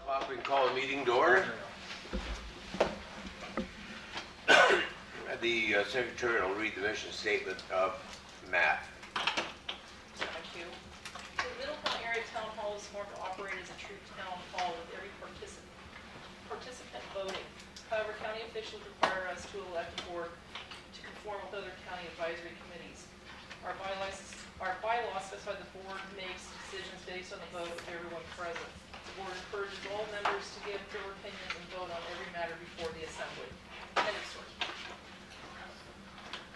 o'clock, we can call a meeting to order. The secretary will read the mission statement of Matt. Thank you. The Middletown Area Town Hall is formed to operate as a true town hall with every participant voting. However, county officials require us to elect a board to conform with other county advisory committees. Our bylaws specify the board makes decisions based on the vote of everyone present. The board encourages all members to give their opinions and vote on every matter before the assembly. End of story.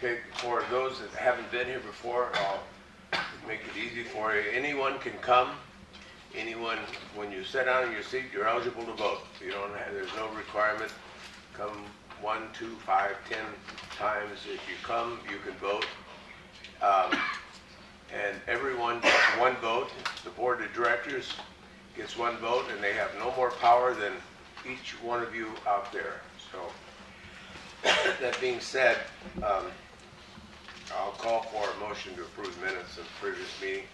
Okay, for those that haven't been here before, I'll make it easy for you. Anyone can come. Anyone, when you sit down in your seat, you're eligible to vote. You don't have, there's no requirement. Come 1, 2, 5, 10 times. If you come, you can vote. And everyone gets one vote. The board of directors gets one vote, and they have no more power than each one of you out there. So, that being said, I'll call for a motion to approve minutes of the previous meeting.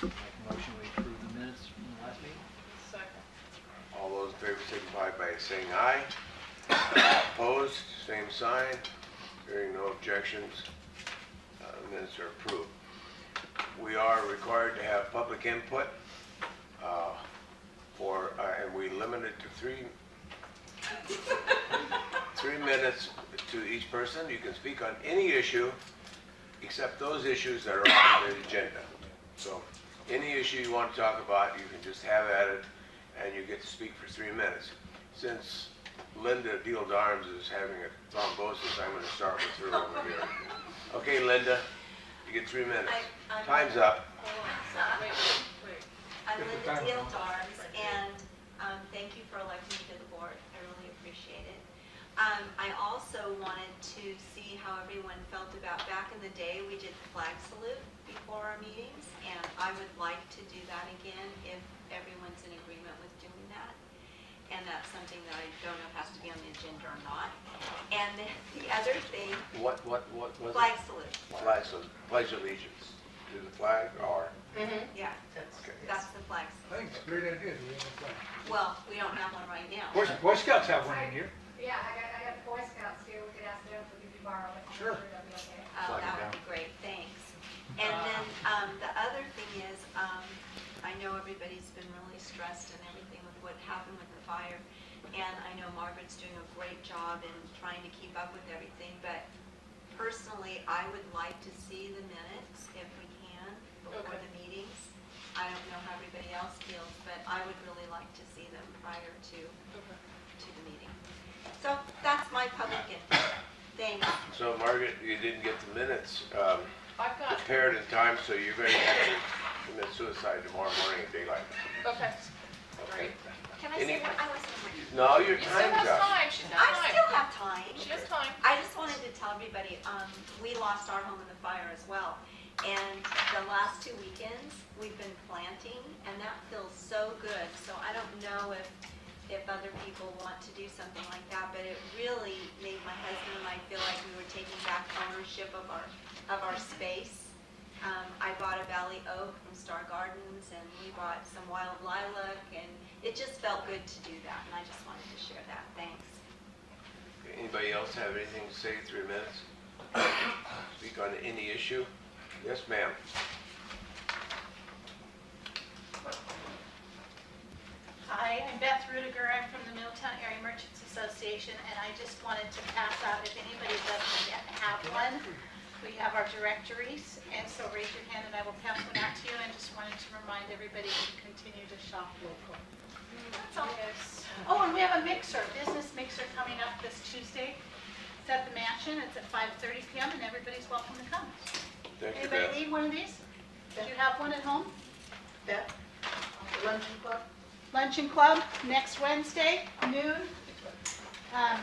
Make a motion we approve the minutes from the last meeting. Second. All those in favor signify by saying aye. Opposed, same sign. Hearing no objections, minutes are approved. We are required to have public input and we limit it to 3 minutes to each person. You can speak on any issue except those issues that are on the agenda. So any issue you want to talk about, you can just have at it and you get to speak for 3 minutes. Since Linda Deal-Darms is having a thrombosis, I'm going to start with her over here. Okay, Linda, you get 3 minutes. Time's up. Wait. I'm Linda Deal-Darms, and thank you for electing me to the board. I really appreciate it. I also wanted to see how everyone felt about, back in the day, we did the flag salute before our meetings, and I would like to do that again if everyone's in agreement with doing that. And that's something that I don't know if has to be on the agenda or not. And then the other thing, What was it? flag salute. Pledge allegiance to the flag or? Yeah, Okay. that's the flag I salute. think it's a great idea. We have a flag. Well, we don't have one right now. Boy Scouts have one in here. Yeah, I got Boy Scouts too. We could ask them if we could borrow it. I'm Sure. That'd be okay. Oh, that would be great, thanks. And then the other thing is, I know everybody's been really stressed and everything with what happened with the fire. And I know Margaret's doing a great job in trying to keep up with everything. But personally, I would like to see the minutes if we can before the meetings. I don't know how everybody else feels, but I would really like to see them prior to the meeting. So that's my public input. Thanks. So Margaret, you didn't get the minutes I've got, prepared in time, so you're going to have to commit suicide tomorrow morning at daylight. okay, great. Can I say what I was saying? No, your You still time's have up. time, she's got I time. still have time. She has time. I just wanted to tell everybody, we lost our home in the fire as well. And the last 2 weekends, we've been planting, and that feels so good. So I don't know if other people want to do something like that, but it really made my husband and I feel like we were taking back ownership of our space. I bought a valley oak from Star Gardens, and we bought some wild lilac, and it just felt good to do that, and I just wanted to share that. Thanks. Anybody else have anything to say? 3 minutes. Speak on any issue. Yes, ma'am. Hi, I'm Beth Rudiger. I'm from the Middletown Area Merchants Association, and I just wanted to pass out, if anybody doesn't yet have one, we have our directories, and so raise your hand and I will pass one out to you, and just wanted to remind everybody to continue to shop local. That's all. Oh, and we have a mixer, business mixer coming up this Tuesday. It's at the mansion. It's at 5:30 p.m. and everybody's welcome to come. Thank you, Anybody Beth. need one of these? Do you have one at home? Beth? Luncheon club? Luncheon Club, next Wednesday, noon. And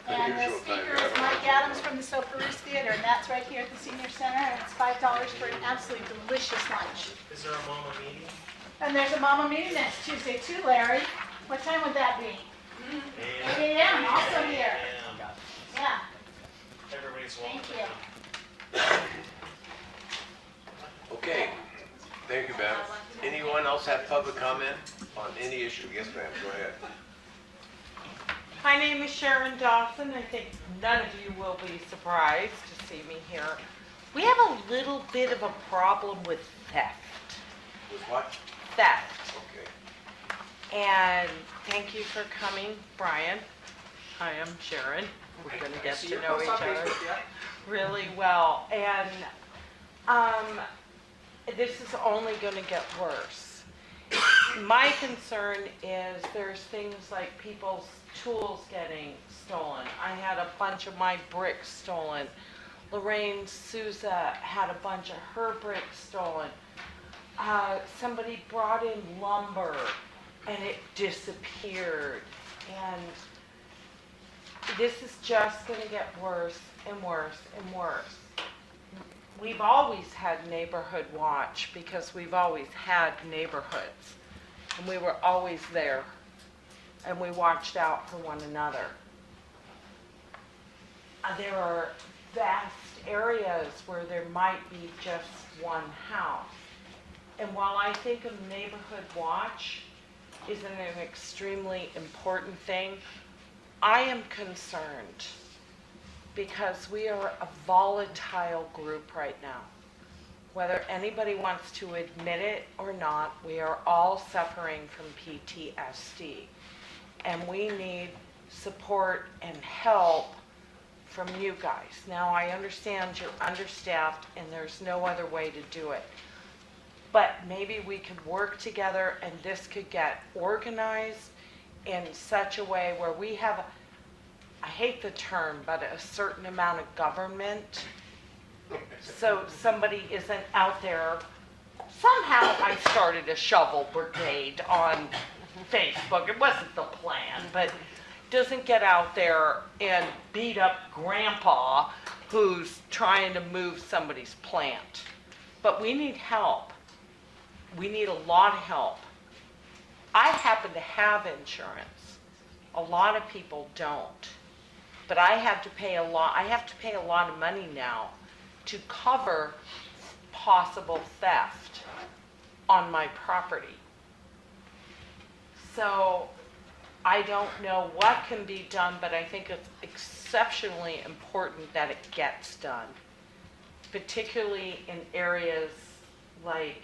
the Unusual time, speaker yeah. is Mike Adams from the Soparoos Theater, and that's right here at the Senior Center, and it's $5 for an absolutely delicious lunch. Is there a mama meeting? And there's a mama meeting next Tuesday too, Larry. What time would that be? 8 a.m., also here. Yeah, Everybody's welcome. thank you. Okay. Thank you, Beth. Anyone else have public comment? on any issue. Yes, ma'am, go ahead. My name is Sharon Dawson. I think none of you will be surprised to see me here. We have a little bit of a problem with theft. With what? Theft. Okay. And thank you for coming, Brian. I am Sharon. We're going to get to know each other really well. And this is only going to get worse. My concern is there's things like people's tools getting stolen. I had a bunch of my bricks stolen. Lorraine Souza had a bunch of her bricks stolen. Somebody brought in lumber and it disappeared. And this is just going to get worse and worse and worse. We've always had neighborhood watch because we've always had neighborhoods. And we were always there. And we watched out for one another. There are vast areas where there might be just one house. And while I think a neighborhood watch is an extremely important thing, I am concerned because we are a volatile group right now. Whether anybody wants to admit it or not, we are all suffering from PTSD. And we need support and help from you guys. Now, I understand you're understaffed and there's no other way to do it. But maybe we could work together and this could get organized in such a way where we have, I hate the term, but a certain amount of government. So somebody isn't out there. Somehow I started a shovel brigade on Facebook. It wasn't the plan, but doesn't get out there and beat up grandpa who's trying to move somebody's plant. But we need help. We need a lot of help. I happen to have insurance. A lot of people don't. But I have to pay a lot of money now to cover possible theft on my property. So I don't know what can be done, but I think it's exceptionally important that it gets done, particularly in areas like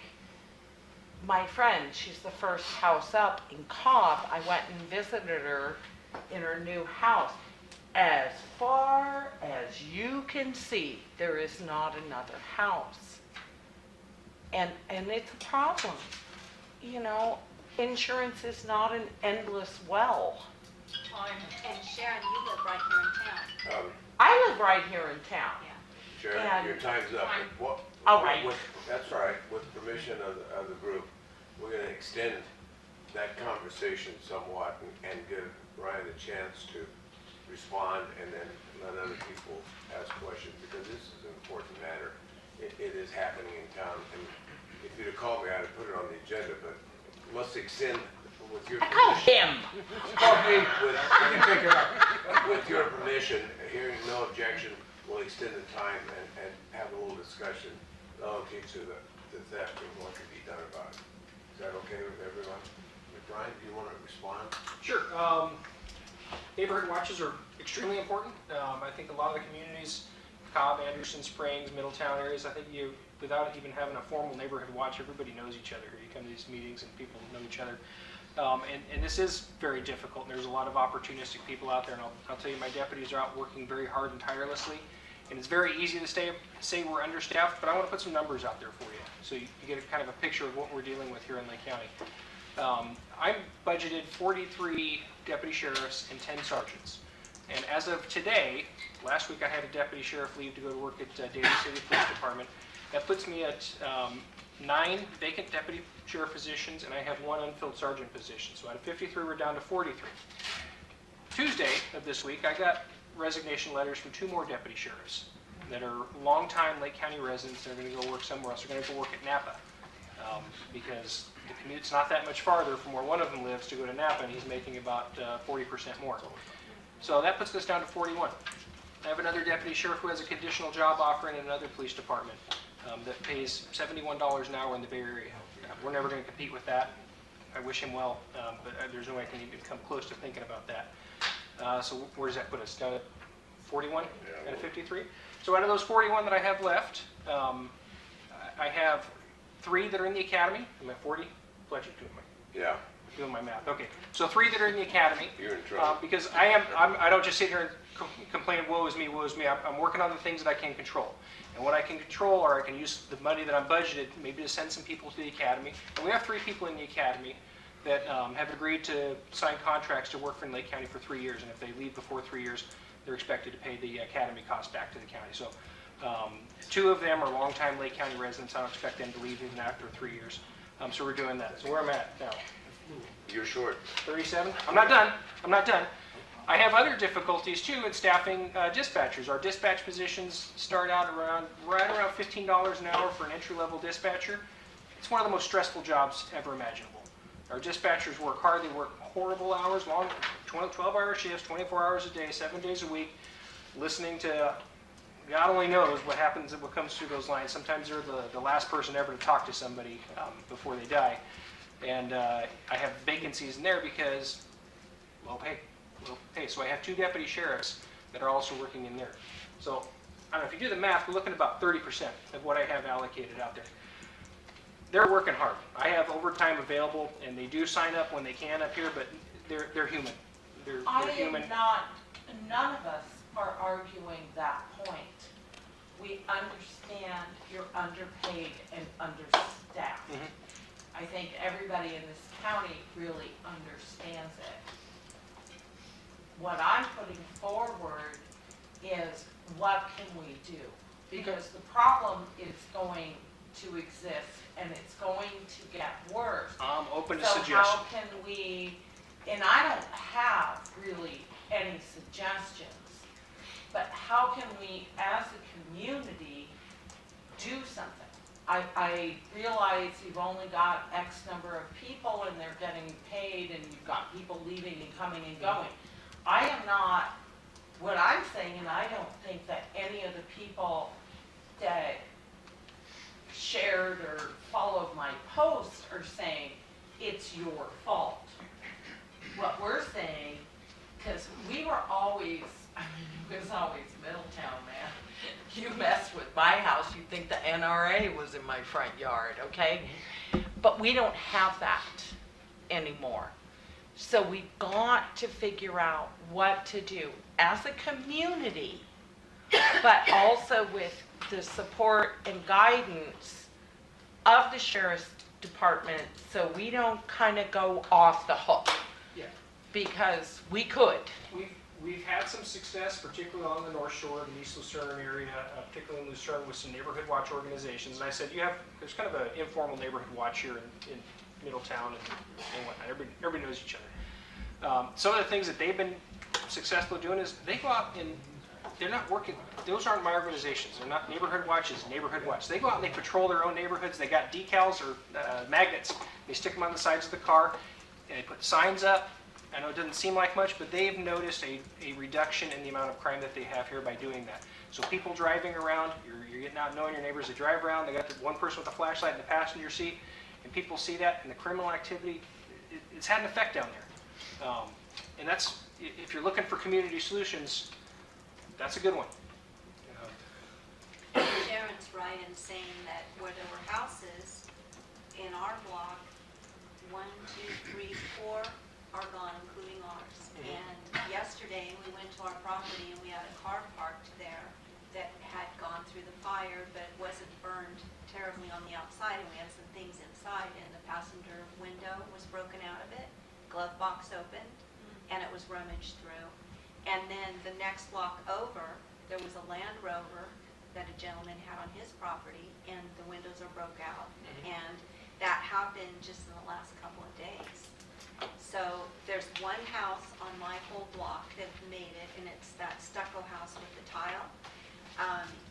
my friend. She's the first house up in Cobb. I went and visited her in her new house. As far as you can see, there is not another house. And it's a problem. You know, insurance is not an endless well. And Sharon, you live right here in town. I live right here in town. Yeah. Sharon, And- your time's up. All right. That's all right. With permission of the group, we're going to extend that conversation somewhat and give Ryan a chance to respond and then let other people ask questions because this is an important matter. It is happening in town. And if you'd have called me, I'd have put it on the agenda, but let's extend with your Call permission. him. Call me, With, I can take it up. with your permission, hearing no objection, we'll extend the time and have a little discussion relative to the theft and what can be done about it. Is that okay with everyone? Brian, do you want to respond? Sure. Neighborhood watches are extremely important. I think a lot of the communities, Cobb, Anderson Springs, Middletown areas, I think without even having a formal neighborhood watch, everybody knows each other here. You come to these meetings and people know each other. And this is very difficult. And there's a lot of opportunistic people out there. And I'll tell you, my deputies are out working very hard and tirelessly. And it's very easy to say we're understaffed, but I want to put some numbers out there for you so you get a kind of a picture of what we're dealing with here in Lake County. I'm budgeted 43 deputy sheriffs and 10 sergeants. And as of today, last week I had a deputy sheriff leave to go to work at Daly City Police Department. That puts me at 9 vacant deputy sheriff positions, and I have 1 unfilled sergeant position. So out of 53, we're down to 43. Tuesday of this week, I got resignation letters from 2 more deputy sheriffs that are longtime Lake County residents. They're going to go work somewhere else. They're going to go work at Napa because the commute's not that much farther from where one of them lives to go to Napa, and he's making about 40% more. So that puts us down to 41. I have another deputy sheriff who has a conditional job offer in another police department that pays $71 an hour in the Bay Area. We're never going to compete with that. I wish him well, but there's no way I can even come close to thinking about that. So where does that put us? Down at 41 Yeah, out of 53? So out of those 41 that I have left, I have 3 that are in the academy. Am I 40? Fletcher, Yeah, doing my math. Okay, so 3 that are in the academy. you're in trouble. Because I don't just sit here and complain, woe is me, woe is me. I'm working on the things that I can control. And what I can control, or I can use the money that I'm budgeted, maybe to send some people to the academy. And we have 3 people in the academy that have agreed to sign contracts to work for Lake County for 3 years. And if they leave before 3 years, they're expected to pay the academy cost back to the county. So 2 of them are longtime Lake County residents. I don't expect them to leave even after 3 years. So we're doing that. So where am I at now? You're short. 37? I'm not done. I'm not done. I have other difficulties too in staffing dispatchers. Our dispatch positions start out right around $15 an hour for an entry-level dispatcher. It's one of the most stressful jobs ever imaginable. Our dispatchers work hard. They work horrible hours, long 12-hour shifts, 24 hours a day, 7 days a week, listening to God only knows what happens, what comes through those lines. Sometimes they're the last person ever to talk to somebody before they die. And I have vacancies in there because low pay. So I have 2 deputy sheriffs that are also working in there. So I don't know, if you do the math, we're looking at about 30% of what I have allocated out there. They're working hard. I have overtime available, and they do sign up when they can up here, but they're human. They're human. None of us are arguing that point. We understand you're underpaid and understaffed. Mhm. I think everybody in this county really understands it. What I'm putting forward is what can we do? Because the problem is going to exist and it's going to get worse. I'm open to So suggestions. how can we, and I don't have really any suggestions, but how can we as a community do something? I realize you've only got X number of people and they're getting paid and you've got people leaving and coming and going. I am not, what I'm saying, and I don't think that any of the people that shared or followed my post are saying it's your fault. What we're saying, because we were always, it was always Middletown, man. You mess with my house, you think the NRA was in my front yard, okay? But we don't have that anymore. So we've got to figure out what to do as a community, but also with the support and guidance of the sheriff's department so we don't kind of go off the hook. Yeah. Because we could. We've had some success, particularly along the North Shore, the East Lucerne area, particularly in Lucerne with some neighborhood watch organizations. And I said, there's kind of an informal neighborhood watch here in Middletown and whatnot. Everybody knows each other. Some of the things that they've been successful doing is they go out and they're not working. Those aren't my organizations. They're not neighborhood watches, neighborhood watch. They go out and they patrol their own neighborhoods. They got decals or magnets. They stick them on the sides of the car and they put signs up. I know it doesn't seem like much, but they've noticed a reduction in the amount of crime that they have here by doing that. So people driving around, you're getting out knowing your neighbors. They drive around, they got the one person with a flashlight in the passenger seat, and people see that, and the criminal activity, it's had an effect down there. And that's, if you're looking for community solutions, that's a good one. Sharon's right in saying that where there were houses in our block, 1, 2, 3, 4 are gone, including ours. And yesterday, we went to our property and we had a car parked there that had gone through the fire, but wasn't burned terribly on the outside, and we had some things inside, and the passenger window was broken out of it, glove box opened, and it was rummaged through. And then the next block over, there was a Land Rover that a gentleman had on his property, and the windows are broke out. And that happened just in the last couple of days. So there's one house on my whole block that made it, and it's that stucco house with the tile.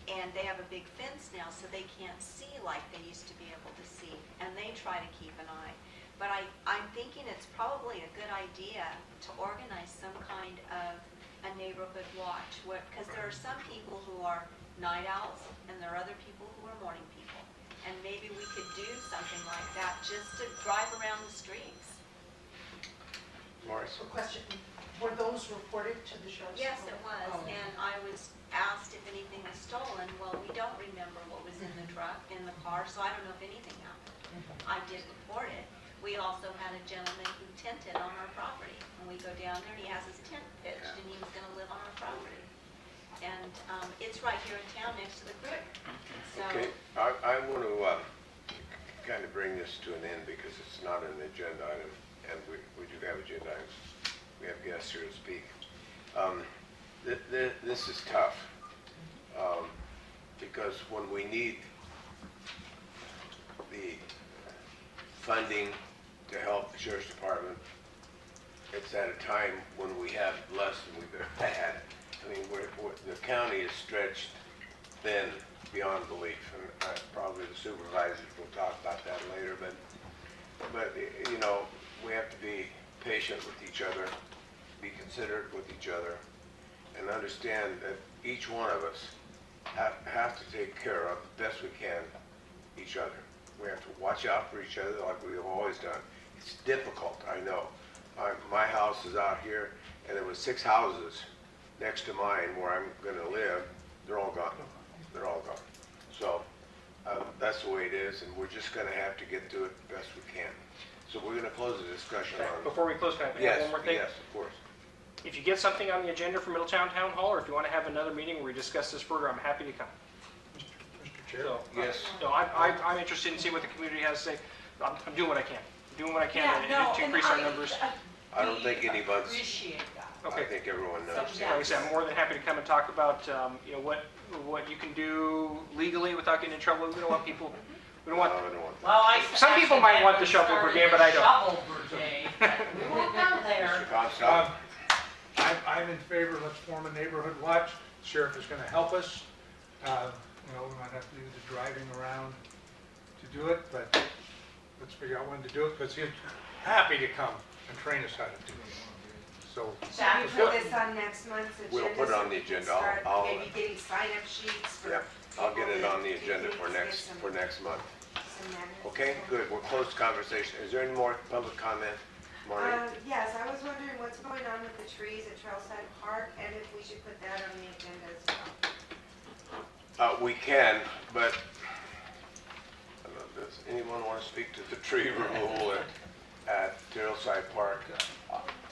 And they have a big fence now, so they can't see like they used to be able to see, and they try to keep an eye. But I'm thinking it's probably a good idea to organize some kind of a neighborhood watch, because there are some people who are night owls, and there are other people who are morning people. And maybe we could do something like that just to drive around the streets Morris? A question, were those reported to the sheriff's? Yes, it was, Oh. and I was asked if anything was stolen. Well, we don't remember what was in the truck, in the car, so I don't know if anything happened. I did report it. We also had a gentleman who tented on our property, and we go down there and he has his tent pitched, and he was gonna live on our property. And, it's right here in town next to the creek, so. Okay, I want to kind of bring this to an end because it's not an agenda item, and we do have agenda items. We have guests here to speak. This is tough, because when we need the funding to help the sheriff's department, it's at a time when we have less than we've ever had. I mean, the county is stretched thin beyond belief, and probably the supervisors will talk about that later, but you know, we have to be patient with each other, be considerate with each other, and understand that each one of us have to take care of the best we can each other. We have to watch out for each other like we have always done. It's difficult, I know. My house is out here, and there was 6 houses next to mine where I'm going to live. They're all gone. They're all gone. So that's the way it is, and we're just going to have to get through it the best we can. So we're going to close the discussion Okay, on. before we close, can I Yes, add one more thing? yes, of course. If you get something on the agenda for Middletown Town Hall, or if you want to have another meeting where we discuss this further, I'm happy to come. Mr. Chair? So, Yes. no, I'm interested in seeing what the community has to say. I'm doing what I can. I'm doing what I can to increase our numbers. I don't think anyone's, Appreciate that. I Okay. think everyone knows. So, Like I said, I'm more than happy to come and talk about, you know, what you can do legally without getting in trouble. We don't want people, we don't want, No, I don't want that. Well, Some people might want the shovel brigade, but I don't. Shovel brigade, but we won't go there. Mr. Comstock? I'm in favor, let's form a neighborhood watch. The sheriff is gonna help us. You know, we might have to do the driving around to do it, but let's figure out when to do it, because he's happy to come and train us how to do it. So, Should we put this on next month's agenda? We'll put it on so the we can agenda. start I'll- Maybe getting sign-up sheets for. Yep, I'll get it people on the that agenda do for things, get next month. some magnets. Okay, good, we'll close the conversation. Is there any more public comment, Maureen? Yes, I was wondering what's going on with the trees at Trailside Park, and if we should put that on the agenda as well. We can, but I don't know, does anyone want to speak to the tree removal at Trailside Park?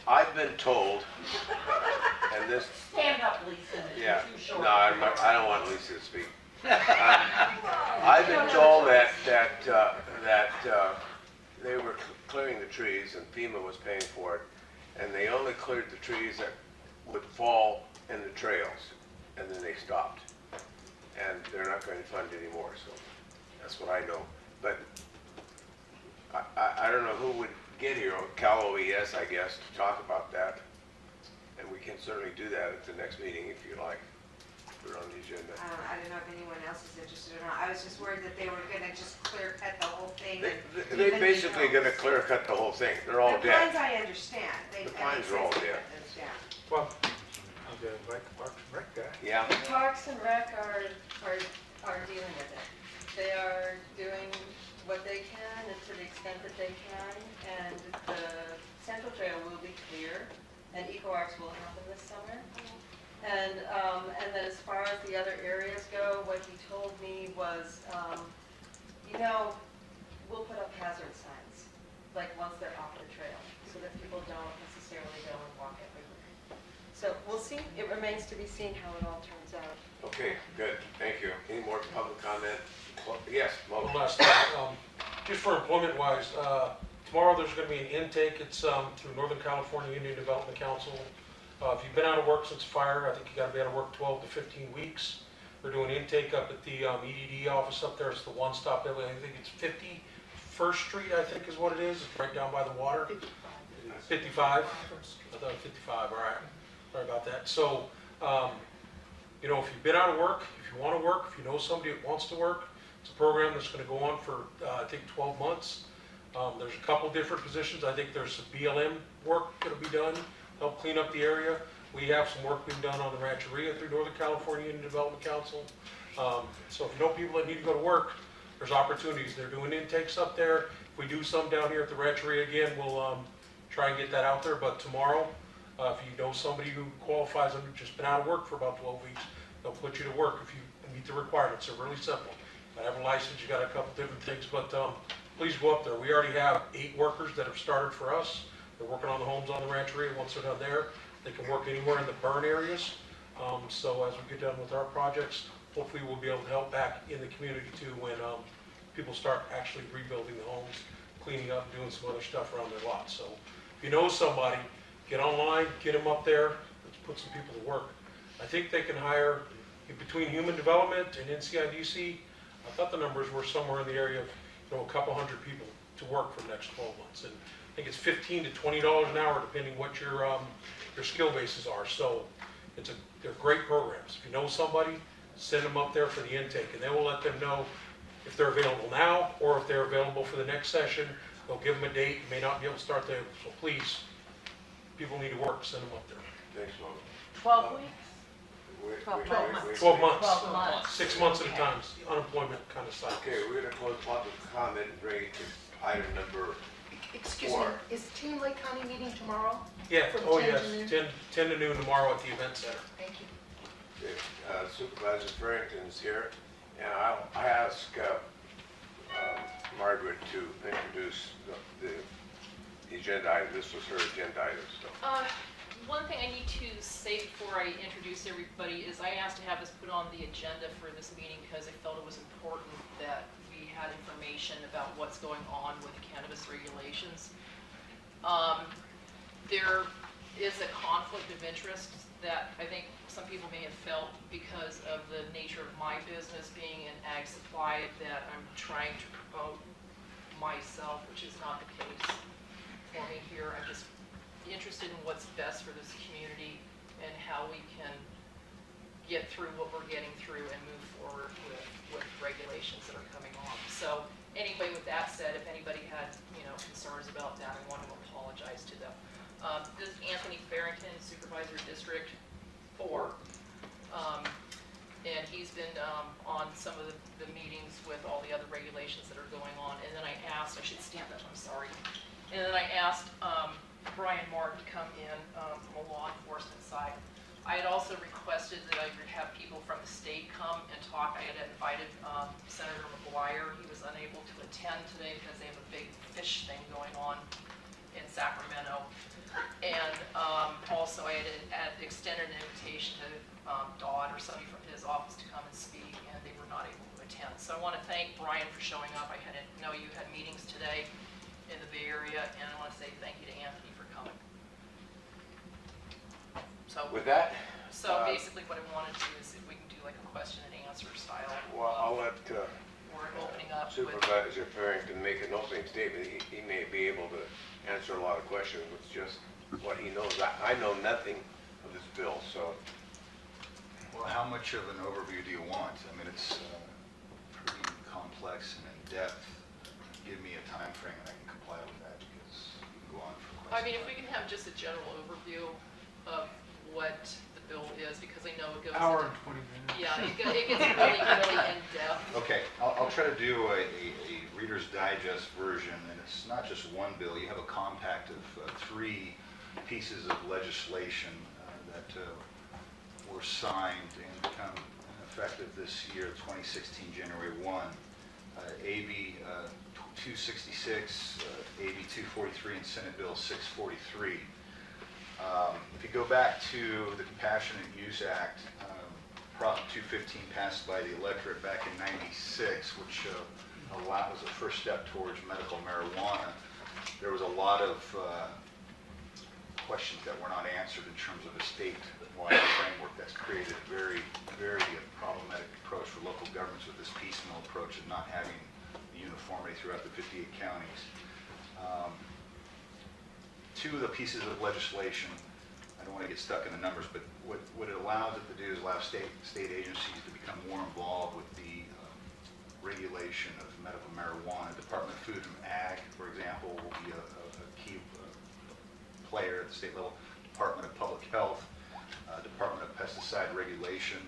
I've been told, and this, Stand up, Lisa, yeah, you're too short. no, I don't want Lisa to speak. I've been told that they were clearing the trees and FEMA was paying for it, and they only cleared the trees that would fall in the trails, and then they stopped. And they're not going to fund anymore, so that's what I know. But I don't know who would get here, Cal OES, I guess, to talk about that. And we can certainly do that at the next meeting if you like. Put it on the agenda. I don't know if anyone else is interested or not. I was just worried that they were gonna just clear cut the whole thing. They basically gonna clear cut the whole thing. They're all The dead. pines I understand. The pines are all dead. Yeah. well, I'm gonna invite the Parks and Rec guy. Yeah, Parks and Rec are dealing with it. They are doing what they can and to the extent that they can, and the Central Trail will be clear, and EcoArcs will happen this summer. And then as far as the other areas go, what he told me was, you know, we'll put up hazard signs, like once they're off the trail, so that people don't necessarily go and walk everywhere. So we'll see. It remains to be seen how it all turns out. okay, good, thank you. Any more public comment? Yes, Mo. One last thing, just for employment wise, tomorrow there's going to be an intake. It's through Northern California Indian Development Council. If you've been out of work since fire, I think you got to be out of work 12 to 15 weeks. They're doing intake up at the EDD office up there. It's the one-stop. I think it's 51st Street, I think is what it is. It's right down by the water. 55. I thought 55. All right. Sorry about that. So, you know, if you've been out of work, if you want to work, if you know somebody that wants to work, it's a program that's going to go on for, I think, 12 months. There's a couple different positions. I think there's some BLM work going to be done, help clean up the area. We have some work being done on the Rancheria through Northern California Indian Development Council. So if you know people that need to go to work, there's opportunities. They're doing intakes up there. If we do some down here at the Rancheria again, we'll try and get that out there, but tomorrow, if you know somebody who qualifies and just been out of work for about 12 weeks, they'll put you to work if you meet the requirements. They're really simple. You gotta have a license, you got a couple different things, but please go up there. We already have 8 workers that have started for us. They're working on the homes on the rancheria. Once they're done there, they can work anywhere in the burn areas. So as we get done with our projects, hopefully we'll be able to help back in the community too when people start actually rebuilding the homes, cleaning up, doing some other stuff around their lots. So if you know somebody, get online, get them up there, let's put some people to work. I think they can hire, between human development and NCIDC, I thought the numbers were somewhere in the area of a couple hundred people to work for the next 12 months. And I think it's $15 to $20 an hour depending what your skill bases are. So they're great programs. If you know somebody, send them up there for the intake, and they will let them know if they're available now or if they're available for the next session. They'll give them a date. You may not be able to start there, so please, people need to work, send them up there. Thanks, Mom. 12 weeks? 12 months. 12 months. 6 months at a time, unemployment kind of cycle. Okay, we're gonna close public comment and bring it to item number Excuse me, 4. is Team Lake County meeting tomorrow? Yeah, From oh 10 yes, to noon? 10 to noon tomorrow at the event center. Thank you. Okay, Supervisor Farrington's here, and I ask Margaret to introduce the agenda item. This was her agenda item, so. One thing I need to say before I introduce everybody is I asked to have this put on the agenda for this meeting because I felt it was important that we had information about what's going on with cannabis regulations. There is a conflict of interest that I think some people may have felt because of the nature of my business being in ag supply, that I'm trying to promote myself, which is not the case for me here. I'm just interested in what's best for this community and how we can get through what we're getting through and move forward with regulations that are coming on. So anyway, with that said, if anybody had concerns about that, I want to apologize to them. This is Anthony Farrington, Supervisor District 4. And he's been on some of the meetings with all the other regulations that are going on. And then I asked, I should stand up, I'm sorry. And then I asked Brian Martin to come in from a law enforcement side. I had also requested that I would have people from the state come and talk. I had invited Senator McGuire. He was unable to attend today because they have a big fish thing going on in Sacramento. And also I had extended an invitation to Dodd or somebody from his office to come and speak, and they were not able to attend. So I want to thank Brian for showing up. I know you had meetings today in the Bay Area, and I want to say thank you to Anthony for coming. So With that, basically what I want to do is if we can do like a question and answer style. well, I'll let We're opening up with, Supervisor Farrington make an opening statement. He may be able to answer a lot of questions with just what he knows. I know nothing of this bill, so. Well, how much of an overview do you want? I mean, it's pretty complex and in-depth. Give me a time frame and I can comply with that because you can go on for quite some I mean, if time. we can have just a general overview of what the bill is, because I know it goes. Hour into- and 20 minutes. Yeah, it gets really, really in-depth. Okay, I'll try to do a Reader's Digest version, and it's not just one bill. You have a compact of 3 pieces of legislation that were signed and become effective this year, 2016, January 1. AB 266, AB 243, and Senate Bill 643. If you go back to the Compassionate Use Act, Prop 215 passed by the electorate back in '96, which was the first step towards medical marijuana. There was a lot of questions that were not answered in terms of a statewide framework that's created a very, very problematic approach for local governments with this piecemeal approach of not having uniformity throughout the 58 counties. 2 of the pieces of legislation, I don't want to get stuck in the numbers, but what it allows it to do is allow state agencies to become more involved with the regulation of medical marijuana. Department of Food and Ag, for example, will be a key player at the state level. Department of Public Health, Department of Pesticide Regulation,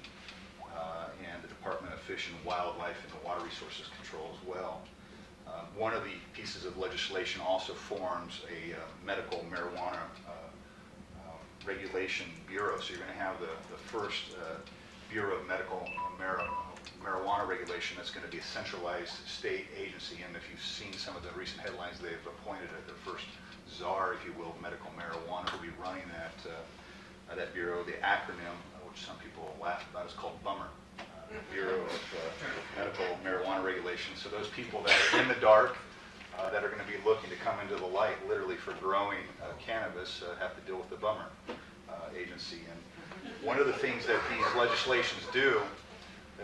and the Department of Fish and Wildlife and Water Resources Control as well. One of the pieces of legislation also forms a medical marijuana regulation bureau. So you're going to have the first Bureau of Medical Marijuana Regulation that's going to be a centralized state agency. And if you've seen some of the recent headlines, they've appointed the first czar, if you will, of medical marijuana, who will be running that bureau. The acronym, which some people laugh about, is called BUMMER. Bureau of Medical Marijuana Regulation. So those people that are in the dark, that are going to be looking to come into the light, literally for growing cannabis, have to deal with the BUMMER agency. And one of the things that these legislations do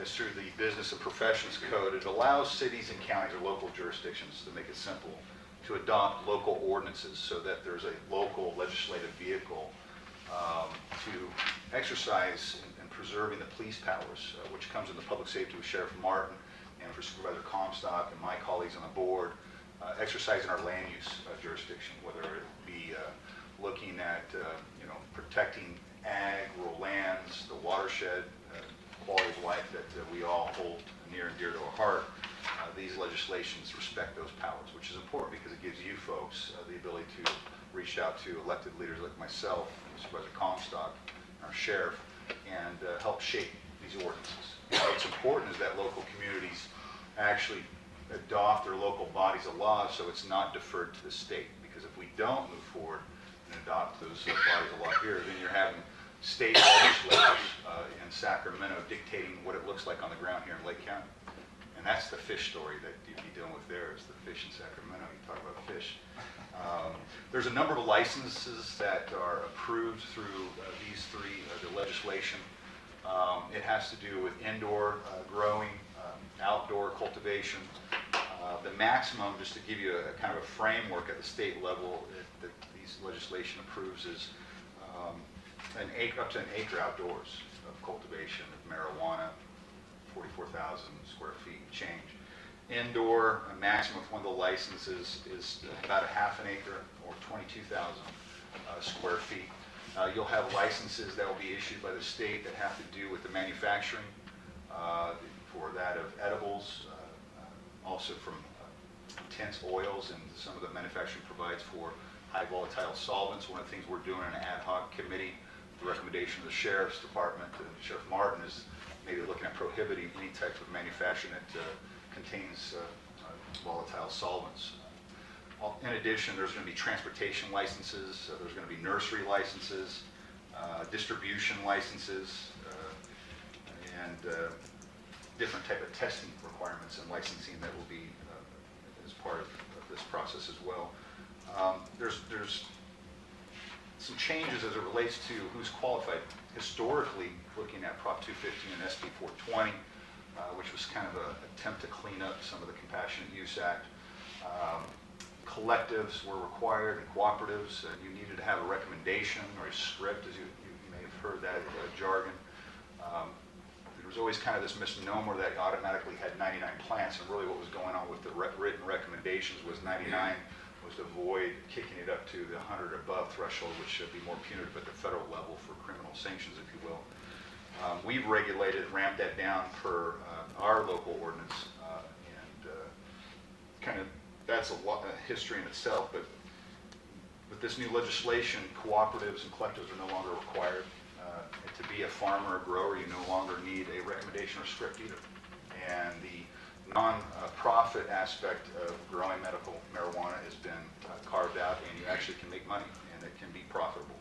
is through the Business and Professions Code, it allows cities and counties or local jurisdictions, to make it simple, to adopt local ordinances so that there's a local legislative vehicle to exercise and preserving the police powers, which comes into public safety with Sheriff Martin and for Supervisor Comstock and my colleagues on the board, exercising our land use jurisdiction, whether it be looking at protecting ag, rural lands, the watershed, quality of life that we all hold near and dear to our heart. These legislations respect those powers, which is important because it gives you folks the ability to reach out to elected leaders like myself, Supervisor Comstock, our sheriff, and help shape these ordinances. What's important is that local communities actually adopt their local bodies of law so it's not deferred to the state. Because if we don't move forward and adopt those bodies of law here, then you're having state legislators in Sacramento dictating what it looks like on the ground here in Lake County. And that's the fish story that you'd be dealing with there, is the fish in Sacramento. You talk about fish. There's a number of licenses that are approved through these three, the legislation. It has to do with indoor growing, outdoor cultivation. The maximum, just to give you a kind of a framework at the state level that these legislation approves, is an acre, up to an acre outdoors of cultivation of marijuana, 44,000 square feet change. Indoor, a maximum of one of the licenses is about a half an acre or 22,000 square feet. You'll have licenses that will be issued by the state that have to do with the manufacturing, for that of edibles, also from intense oils, and some of the manufacturing provides for high volatile solvents. One of the things we're doing in an ad hoc committee, the recommendation of the Sheriff's Department, Sheriff Martin, is maybe looking at prohibiting any type of manufacturing that contains volatile solvents. In addition, there's going to be transportation licenses, there's going to be nursery licenses, distribution licenses, and different type of testing requirements and licensing that will be as part of this process as well. There's some changes as it relates to who's qualified. Historically, looking at Prop 215 and SB 420, which was kind of an attempt to clean up some of the Compassionate Use Act. Collectives were required, and cooperatives, and you needed to have a recommendation or a script, as you may have heard that jargon. There was always kind of this misnomer that you automatically had 99 plants, and really what was going on with the written recommendations was 99 was to avoid kicking it up to the 100 above threshold, which should be more punitive at the federal level for criminal sanctions, if you will. We've regulated, ramped that down per our local ordinance, and kind of that's a lot of history in itself. But with this new legislation, cooperatives and collectives are no longer required. To be a farmer or grower, you no longer need a recommendation or script either. And the non-profit aspect of growing medical marijuana has been carved out, and you actually can make money, and it can be profitable.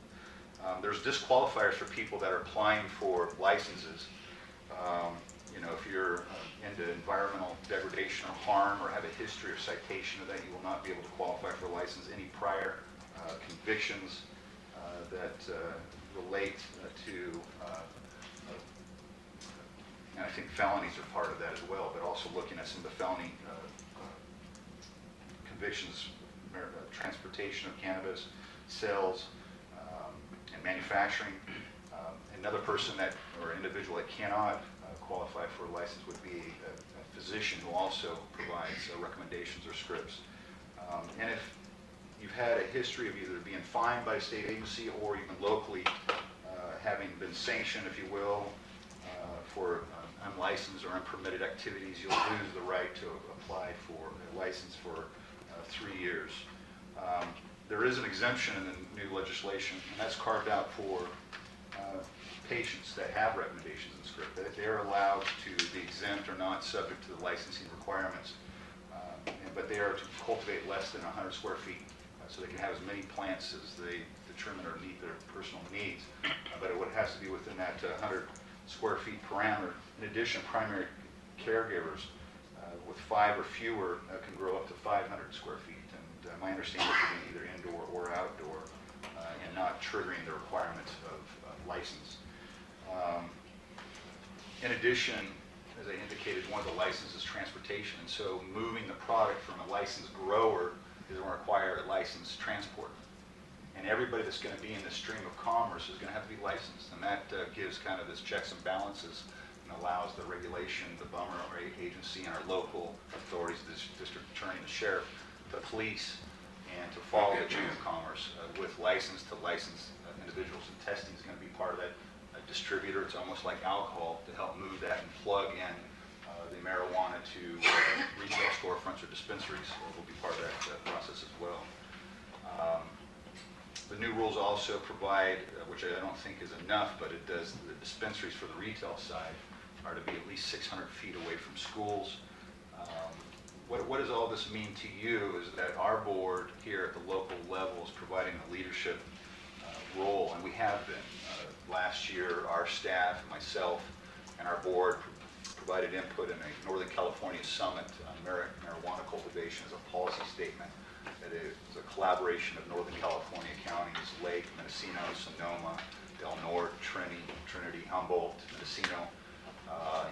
There's disqualifiers for people that are applying for licenses. If you're into environmental degradation or harm or have a history or citation of that, you will not be able to qualify for a license. Any prior convictions that relate to, and I think felonies are part of that as well, but also looking at some of the felony convictions, transportation of cannabis, sales, and manufacturing. Another person or individual that cannot qualify for a license would be a physician who also provides recommendations or scripts. And if you've had a history of either being fined by a state agency or even locally having been sanctioned, if you will, for unlicensed or unpermitted activities, you'll lose the right to apply for a license for 3 years. There is an exemption in the new legislation, and that's carved out for patients that have recommendations in script. They're allowed to be exempt or not subject to the licensing requirements, but they are to cultivate less than 100 square feet, so they can have as many plants as they determine or meet their personal needs, but it has to be within that 100 square feet parameter. In addition, primary caregivers with 5 or fewer can grow up to 500 square feet, and my understanding is it can be either indoor or outdoor and not triggering the requirements of license. In addition, as I indicated, one of the licenses is transportation, and so moving the product from a licensed grower is going to require a licensed transporter. And everybody that's going to be in the stream of commerce is going to have to be licensed, and that gives kind of this checks and balances and allows the regulation, the bummer agency, and our local authorities, the district attorney, the sheriff, the police, and to follow the chain of commerce with licensed to licensed individuals. And testing is going to be part of that. A distributor, it's almost like alcohol, to help move that and plug in the marijuana to retail storefronts or dispensaries will be part of that process as well. The new rules also provide, which I don't think is enough, but it does, the dispensaries for the retail side are to be at least 600 feet away from schools. What does all this mean to you is that our board here at the local level is providing a leadership role, and we have been. Last year, our staff, myself, and our board provided input in a Northern California Summit on marijuana cultivation as a policy statement. That is a collaboration of Northern California counties, Lake, Mendocino, Sonoma, Del Norte, Trinity, Humboldt, Mendocino,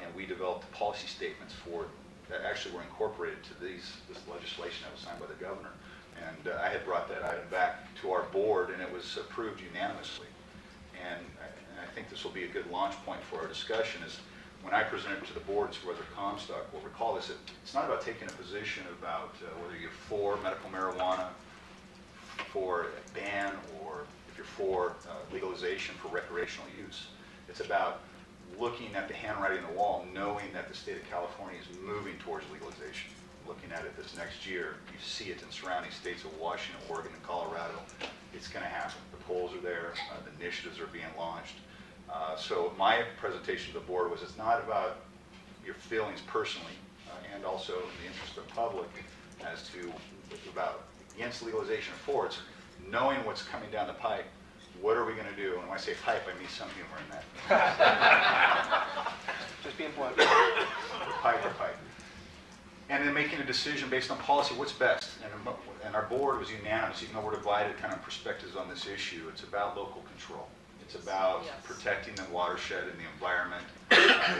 and we developed policy statements that actually were incorporated to this legislation that was signed by the governor. And I had brought that item back to our board, and it was approved unanimously. And I think this will be a good launch point for our discussion. Is when I present it to the board and Supervisor Comstock will recall this, it's not about taking a position about whether you're for medical marijuana, for a ban, or if you're for legalization for recreational use. It's about looking at the handwriting on the wall, knowing that the state of California is moving towards legalization. Looking at it this next year, you see it in surrounding states of Washington, Oregon, and Colorado. It's going to happen. The polls are there. The initiatives are being launched. So my presentation to the board was it's not about your feelings personally and also in the interest of the public as to about against legalization or for. It's knowing what's coming down the pipe. What are we going to do? And when I say pipe, I mean some humor in that. Just being blunt. Pipe or pipe. And then making a decision based on policy, what's best. And our board was unanimous, even though we're divided kind of perspectives on this issue. It's about local control. It's about protecting the watershed and the environment.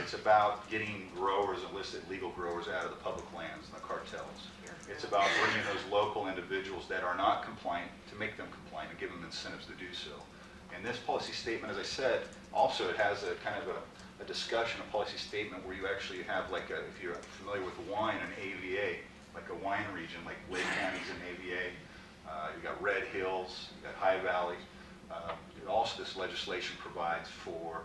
It's about getting growers, illicit legal growers, out of the public lands and the cartels. It's about bringing those local individuals that are not compliant to make them compliant and give them incentives to do so. And this policy statement, as I said, also it has a kind of a discussion, a policy statement where you actually have like if you're familiar with wine, an AVA, like a wine region, like Lake County's an AVA. You've got Red Hills, you've got High Valley. Also, this legislation provides for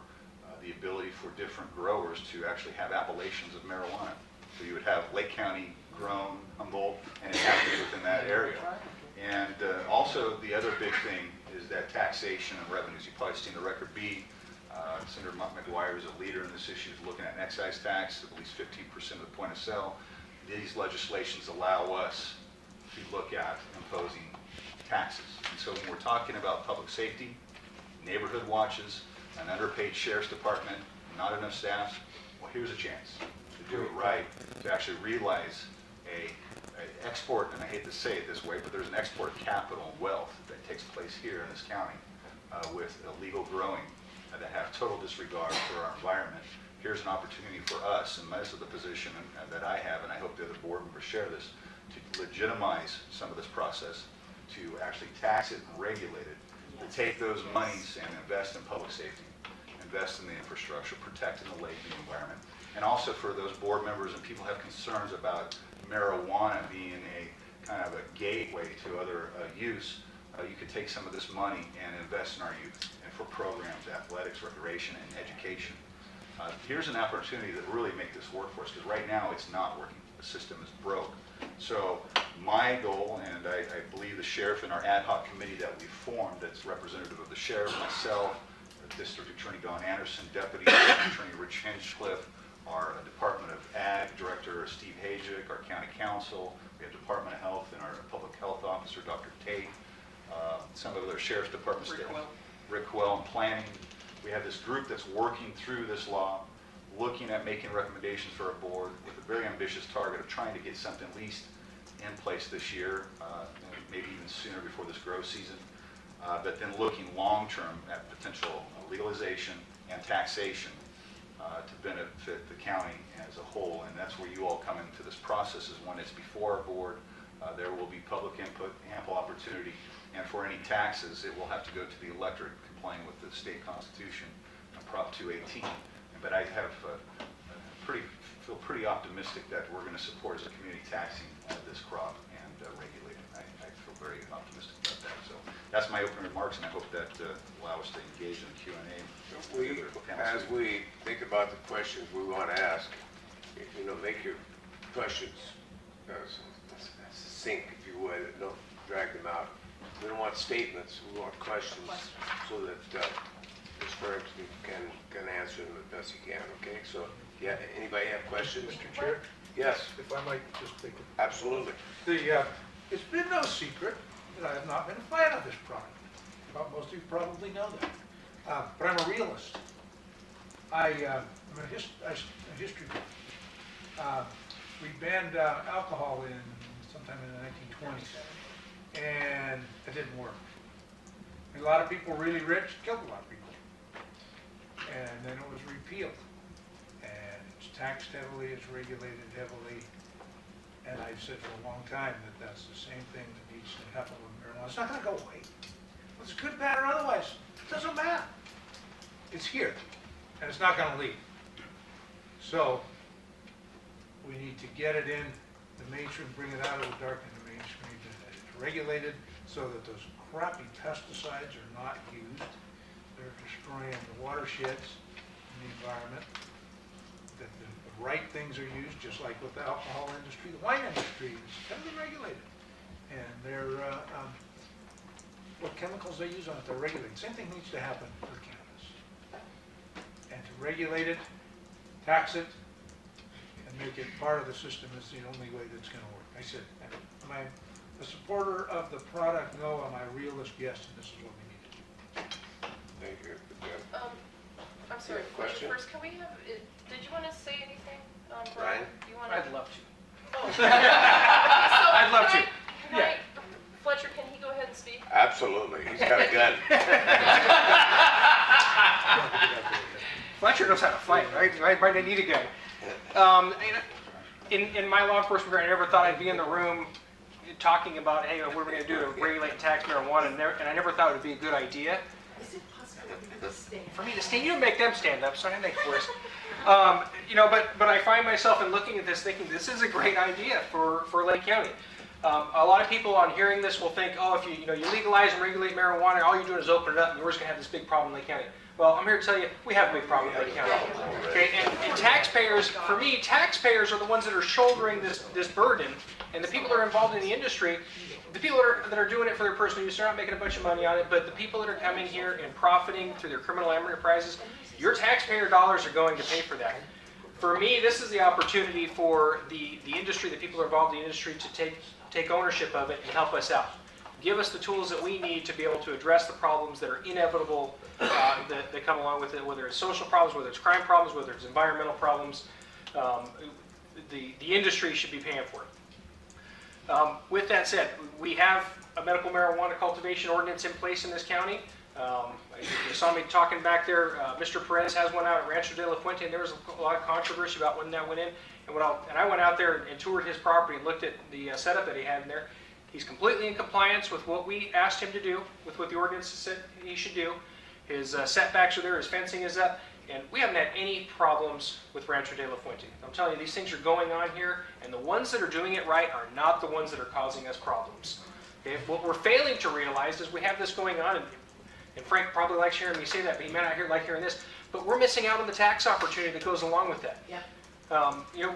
the ability for different growers to actually have appellations of marijuana. So you would have Lake County grown, Humboldt, and it happens within that area. And also the other big thing is that taxation and revenues. You've probably seen the record B. Senator McGuire is a leader in this issue, is looking at an excise tax of at least 15% of the point of sale. These legislations allow us to look at imposing taxes. And so when we're talking about public safety, neighborhood watches, an underpaid sheriff's department, not enough staff, well, here's a chance to do it right, to actually realize a export, and I hate to say it this way, but there's an export of capital and wealth that takes place here in this county with illegal growing that have total disregard for our environment. Here's an opportunity for us, and this is the position that I have, and I hope the other board members share this, to legitimize some of this process, to actually tax it and regulate it, to take those monies and invest in public safety, invest in the infrastructure, protecting the lake and the environment. And also for those board members and people who have concerns about marijuana being a kind of a gateway to other use, you could take some of this money and invest in our youth and for programs, athletics, recreation, and education. Here's an opportunity to really make this work for us, because right now it's not working. The system is broke. So my goal, and I believe the sheriff and our ad hoc committee that we formed, that's representative of the sheriff, myself, District Attorney Don Anderson, Deputy Attorney Rich Hinchcliffe, our Department of Ag Director Steve Hajic, our County Council, we have Department of Health and our Public Health Officer Dr. Tate, some of the Sheriff's Department staff, Rick Well in Planning. We have this group that's working through this law, looking at making recommendations for our board with a very ambitious target of trying to get something at least in place this year, maybe even sooner before this grow season. But then looking long-term at potential legalization and taxation to benefit the county as a whole. And that's where you all come into this process, is when it's before our board. There will be public input, ample opportunity. And for any taxes, it will have to go to the electorate, complying with the state constitution, Prop 218. But I have feel pretty optimistic that we're going to support as a community taxing this crop and regulate it. I feel very optimistic about that. So that's my opening remarks, and I hope that allow us to engage in the Q&A. As we think about the questions we want to ask, make your questions succinct, if you would. Don't drag them out. We don't want statements. We want questions, so that Ms. Burns can answer them the best he can. Okay. So, yeah. Anybody have questions? Mr. Chair? Yes. If I might just take a... Absolutely. It's been no secret that I have not been a fan of this product. Well, most of you probably know that. But I'm a realist. I'm a history buff. We banned alcohol sometime in the 1920s, and it didn't work. A lot of people really rich killed a lot of people. And then it was repealed. And it's taxed heavily, it's regulated heavily. And I've said for a long time that that's the same thing that needs to happen with marijuana. It's not going to go away. Whether it's good, bad, or otherwise, it doesn't matter. It's here, and it's not going to leave. So we need to get it in the mainstream, bring it out of the dark in the mainstream, that it's regulated so that those crappy pesticides are not used. They're destroying the watersheds and the environment. That the right things are used, just like with the alcohol industry. The wine industry is heavily regulated. And they're, what chemicals they use on it, they're regulated. Same thing needs to happen with cannabis. And to regulate it, tax it, and make it part of the system is the only way that's going to work. I said, am I a supporter of the product? No. Am I a realist? Yes, and this is what we need to do. Thank you. I'm sorry, Question? first, can we have, did you want to say anything, Brian? You want I'd love to. Oh. I'd love to. Yeah. Fletcher, can he go ahead and speak? Absolutely. He's got a gun. Fletcher knows how to fight, right? I might need a gun. In my law enforcement career, I never thought I'd be in the room talking about, hey, what are we going to do to regulate and tax marijuana, and I never thought it would be a good idea. Is it possible for you to stand? For me to stand, you don't make them stand up, so I make it worse. But I find myself in looking at this thinking this is a great idea for Lake County. A lot of people on hearing this will think, oh, if you legalize and regulate marijuana, all you're doing is open it up, and we're just going to have this big problem in Lake County. Well, I'm here to tell you, we have a big problem in Lake County. Okay, and taxpayers, for me, taxpayers are the ones that are shouldering this burden, and the people that are involved in the industry, the people that are doing it for their personal use, they're not making a bunch of money on it, but the people that are coming here and profiting through their criminal enterprises, your taxpayer dollars are going to pay for that. For me, this is the opportunity for the industry, the people who are involved in the industry, to take ownership of it and help us out. Give us the tools that we need to be able to address the problems that are inevitable that come along with it, whether it's social problems, whether it's crime problems, whether it's environmental problems. The industry should be paying for it. With that said, we have a medical marijuana cultivation ordinance in place in this county. You saw me talking back there. Mr. Perez has one out at Rancho de la Fuente, and there was a lot of controversy about when that went in. And I went out there and toured his property and looked at the setup that he had in there. He's completely in compliance with what we asked him to do, with what the ordinance said he should do. His setbacks are there, his fencing is up, and we haven't had any problems with Rancho de la Fuente. I'm telling you, these things are going on here, and the ones that are doing it right are not the ones that are causing us problems. Okay? What we're failing to realize is we have this going on, and Frank probably likes hearing me say that, but he may not like hearing this, but we're missing out on the tax opportunity that goes along with that. Yep.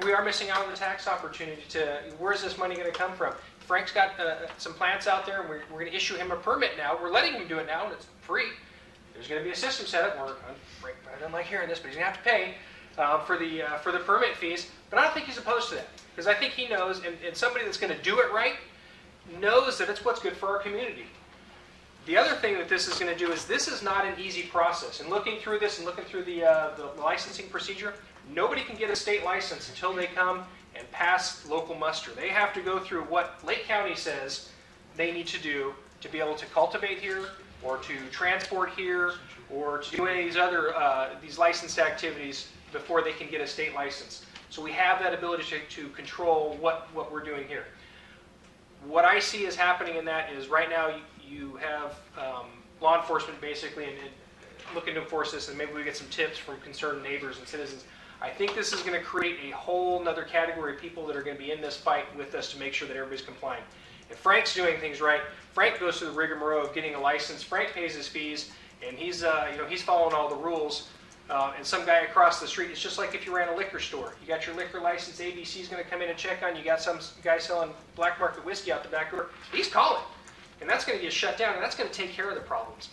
We are missing out on the tax opportunity to, where's this money going to come from? Frank's got some plants out there, and we're going to issue him a permit now. We're letting him do it now, and it's free. There's going to be a system set up. I don't like hearing this, but he's going to have to pay for the permit fees. But I don't think he's opposed to that, because I think he knows, and somebody that's going to do it right knows that it's what's good for our community. The other thing that this is going to do is this is not an easy process. And looking through this and looking through the licensing procedure, nobody can get a state license until they come and pass local muster. They have to go through what Lake County says they need to do to be able to cultivate here, or to transport here, or to do any of these other these licensed activities before they can get a state license. So we have that ability to control what we're doing here. What I see is happening in that is right now you have law enforcement basically and looking to enforce this, and maybe we get some tips from concerned neighbors and citizens. I think this is going to create a whole nother category of people that are going to be in this fight with us to make sure that everybody's complying. If Frank's doing things right, Frank goes through the rigmarole of getting a license, Frank pays his fees, and he's following all the rules. And some guy across the street, it's just like if you ran a liquor store. You got your liquor license, ABC's going to come in and check on you. You got some guy selling black market whiskey out the back door. He's calling, and that's going to get shut down, and that's going to take care of the problems.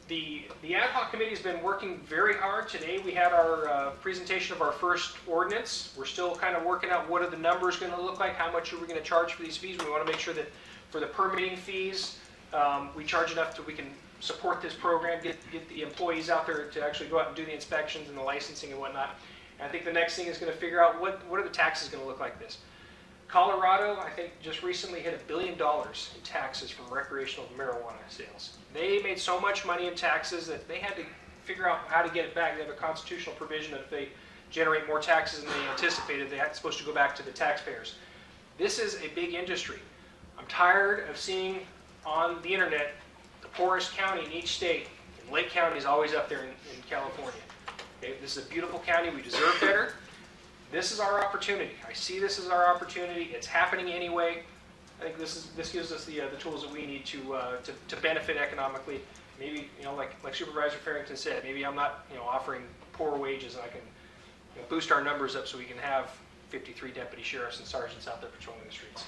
The ad hoc committee has been working very hard. Today we had our presentation of our first ordinance. We're still kind of working out what are the numbers going to look like, how much are we going to charge for these fees. We want to make sure that for the permitting fees, we charge enough so we can support this program, get the employees out there to actually go out and do the inspections and the licensing and whatnot. And I think the next thing is going to figure out what are the taxes going to look like this. Colorado, I think, just recently hit $1 billion in taxes from recreational marijuana sales. They made so much money in taxes that they had to figure out how to get it back. They have a constitutional provision that if they generate more taxes than they anticipated, they're supposed to go back to the taxpayers. This is a big industry. I'm tired of seeing on the internet the poorest county in each state, and Lake County is always up there in California. Okay, this is a beautiful county. We deserve better. This is our opportunity. I see this as our opportunity. It's happening anyway. I think this gives us the tools that we need to benefit economically. Maybe, like Supervisor Farrington said, maybe I'm not offering poor wages, and I can boost our numbers up so we can have 53 deputy sheriffs and sergeants out there patrolling the streets.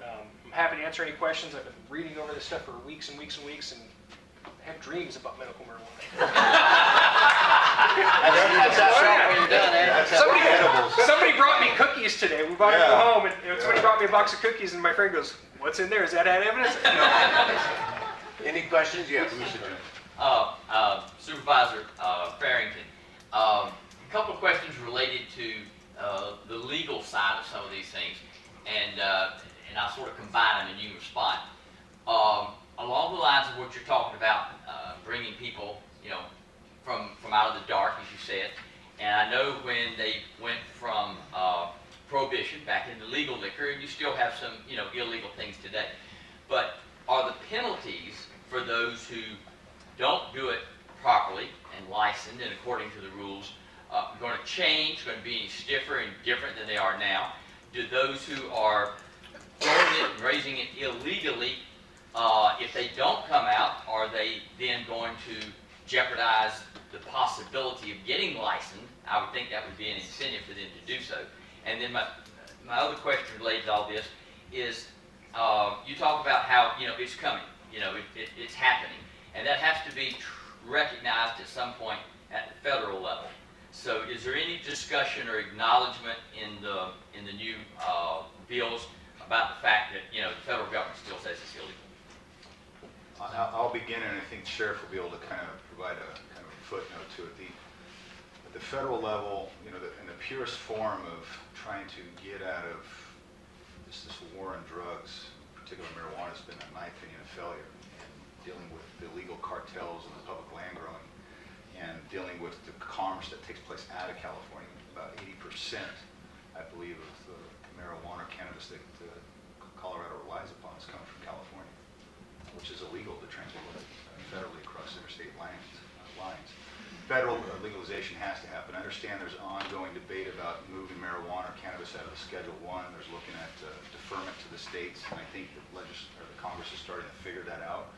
I'm happy to answer any questions. I've been reading over this stuff for weeks and weeks and weeks, and I have dreams about medical marijuana. Somebody brought me cookies today. We bought it to go home, and somebody brought me a box of cookies, and my friend goes, "What's in there? Is that evidence?" No. Any questions? Yes. Supervisor Farrington, a couple of questions related to the legal side of some of these things, and I'll sort of combine them and you can respond. Along the lines of what you're talking about, bringing people, from out of the dark, as you said, and I know when they went from prohibition back into legal liquor, and you still have some, illegal things today. But are the penalties for those who don't do it properly and licensed and according to the rules going to change, going to be any stiffer and different than they are now? Do those who are throwing it and raising it illegally, if they don't come out, are they then going to jeopardize the possibility of getting licensed? I would think that would be an incentive for them to do so. And then my other question related to all this is, you talk about how, it's coming, it's happening. And that has to be recognized at some point at the federal level. So is there any discussion or acknowledgement in the new bills about the fact that, the federal government still says it's illegal? I'll begin, and I think the sheriff will be able to kind of provide a kind of a footnote to it. At the federal level, in the purest form of trying to get out of this war on drugs, particularly marijuana, has been, in my opinion, a failure. And dealing with the illegal cartels and the public land growing, and dealing with the commerce that takes place out of California. About 80%, I believe, of the marijuana or cannabis that Colorado relies upon is coming from California, which is illegal to transport federally across interstate lines. Federal legalization has to happen. I understand there's ongoing debate about moving marijuana or cannabis out of the Schedule I. There's looking at deferment to the states, and I think the Congress is starting to figure that out.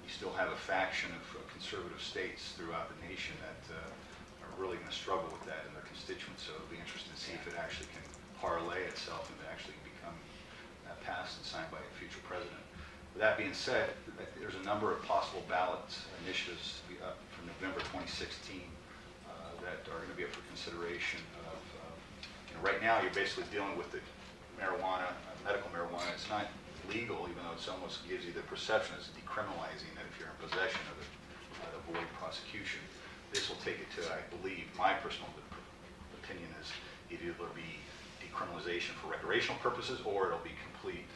You still have a faction of conservative states throughout the nation that are really going to struggle with that in their constituents, so it'll be interesting to see if it actually can parlay itself and actually become passed and signed by a future president. With that being said, there's a number of possible ballot initiatives for November 2016 that are going to be up for consideration. Right now, you're basically dealing with the marijuana, medical marijuana. It's not legal, even though it almost gives you the perception as decriminalizing that if you're in possession of it, avoid prosecution. This will take it to, I believe, my personal opinion is either it'll be decriminalization for recreational purposes, or it'll be complete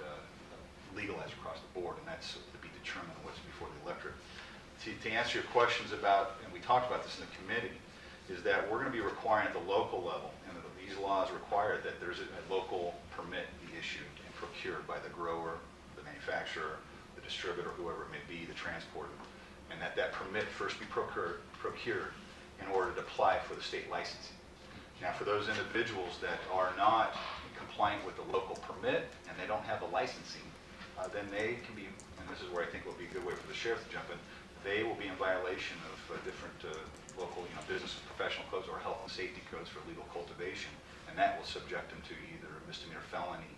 legalized across the board, and that's to be determined what's before the electorate. To answer your questions about, and we talked about this in the committee, is that we're going to be requiring at the local level, and these laws require that there's a local permit be issued and procured by the grower, the manufacturer, the distributor, whoever it may be, the transporter, and that permit first be procured in order to apply for the state licensing. Now, for those individuals that are not compliant with the local permit and they don't have the licensing, then they can be, and this is where I think will be a good way for the sheriff to jump in, they will be in violation of different local business and professional codes or health and safety codes for illegal cultivation, and that will subject them to either a misdemeanor felony,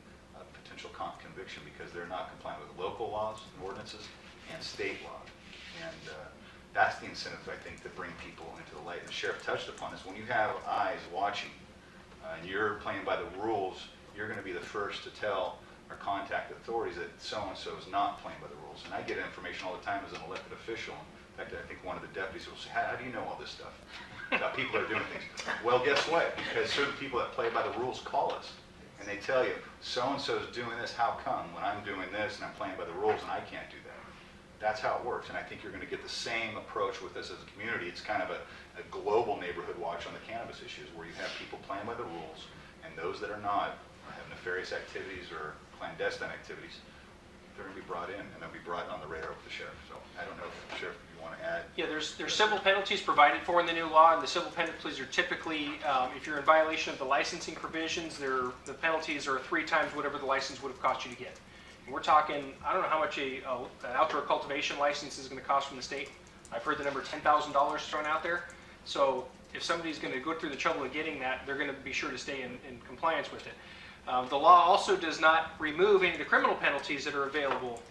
potential conviction, because they're not compliant with local laws and ordinances and state law. And that's the incentive, I think, to bring people into the light. And the sheriff touched upon this. When you have eyes watching and you're playing by the rules, you're going to be the first to tell or contact authorities that so-and-so is not playing by the rules. And I get information all the time as an elected official. In fact, I think one of the deputies will say, how do you know all this stuff? How people are doing things. Well, guess what? Because certain people that play by the rules call us. And they tell you, so-and-so is doing this, how come? When I'm doing this and I'm playing by the rules and I can't do that. That's how it works. And I think you're going to get the same approach with this as a community. It's kind of a global neighborhood watch on the cannabis issues, where you have people playing by the rules, and those that are not, or have nefarious activities or clandestine activities, they're going to be brought in, and they'll be brought on the radar with the sheriff. So I don't know if, Sheriff, if you want to add. Yeah, there's civil penalties provided for in the new law, and the civil penalties are typically, if you're in violation of the licensing provisions, the penalties are 3 times whatever the license would have cost you to get. And we're talking, I don't know how much an outdoor cultivation license is going to cost from the state. I've heard the number $10,000 thrown out there. So if somebody's going to go through the trouble of getting that, they're going to be sure to stay in compliance with it. The law also does not remove any of the criminal penalties that are available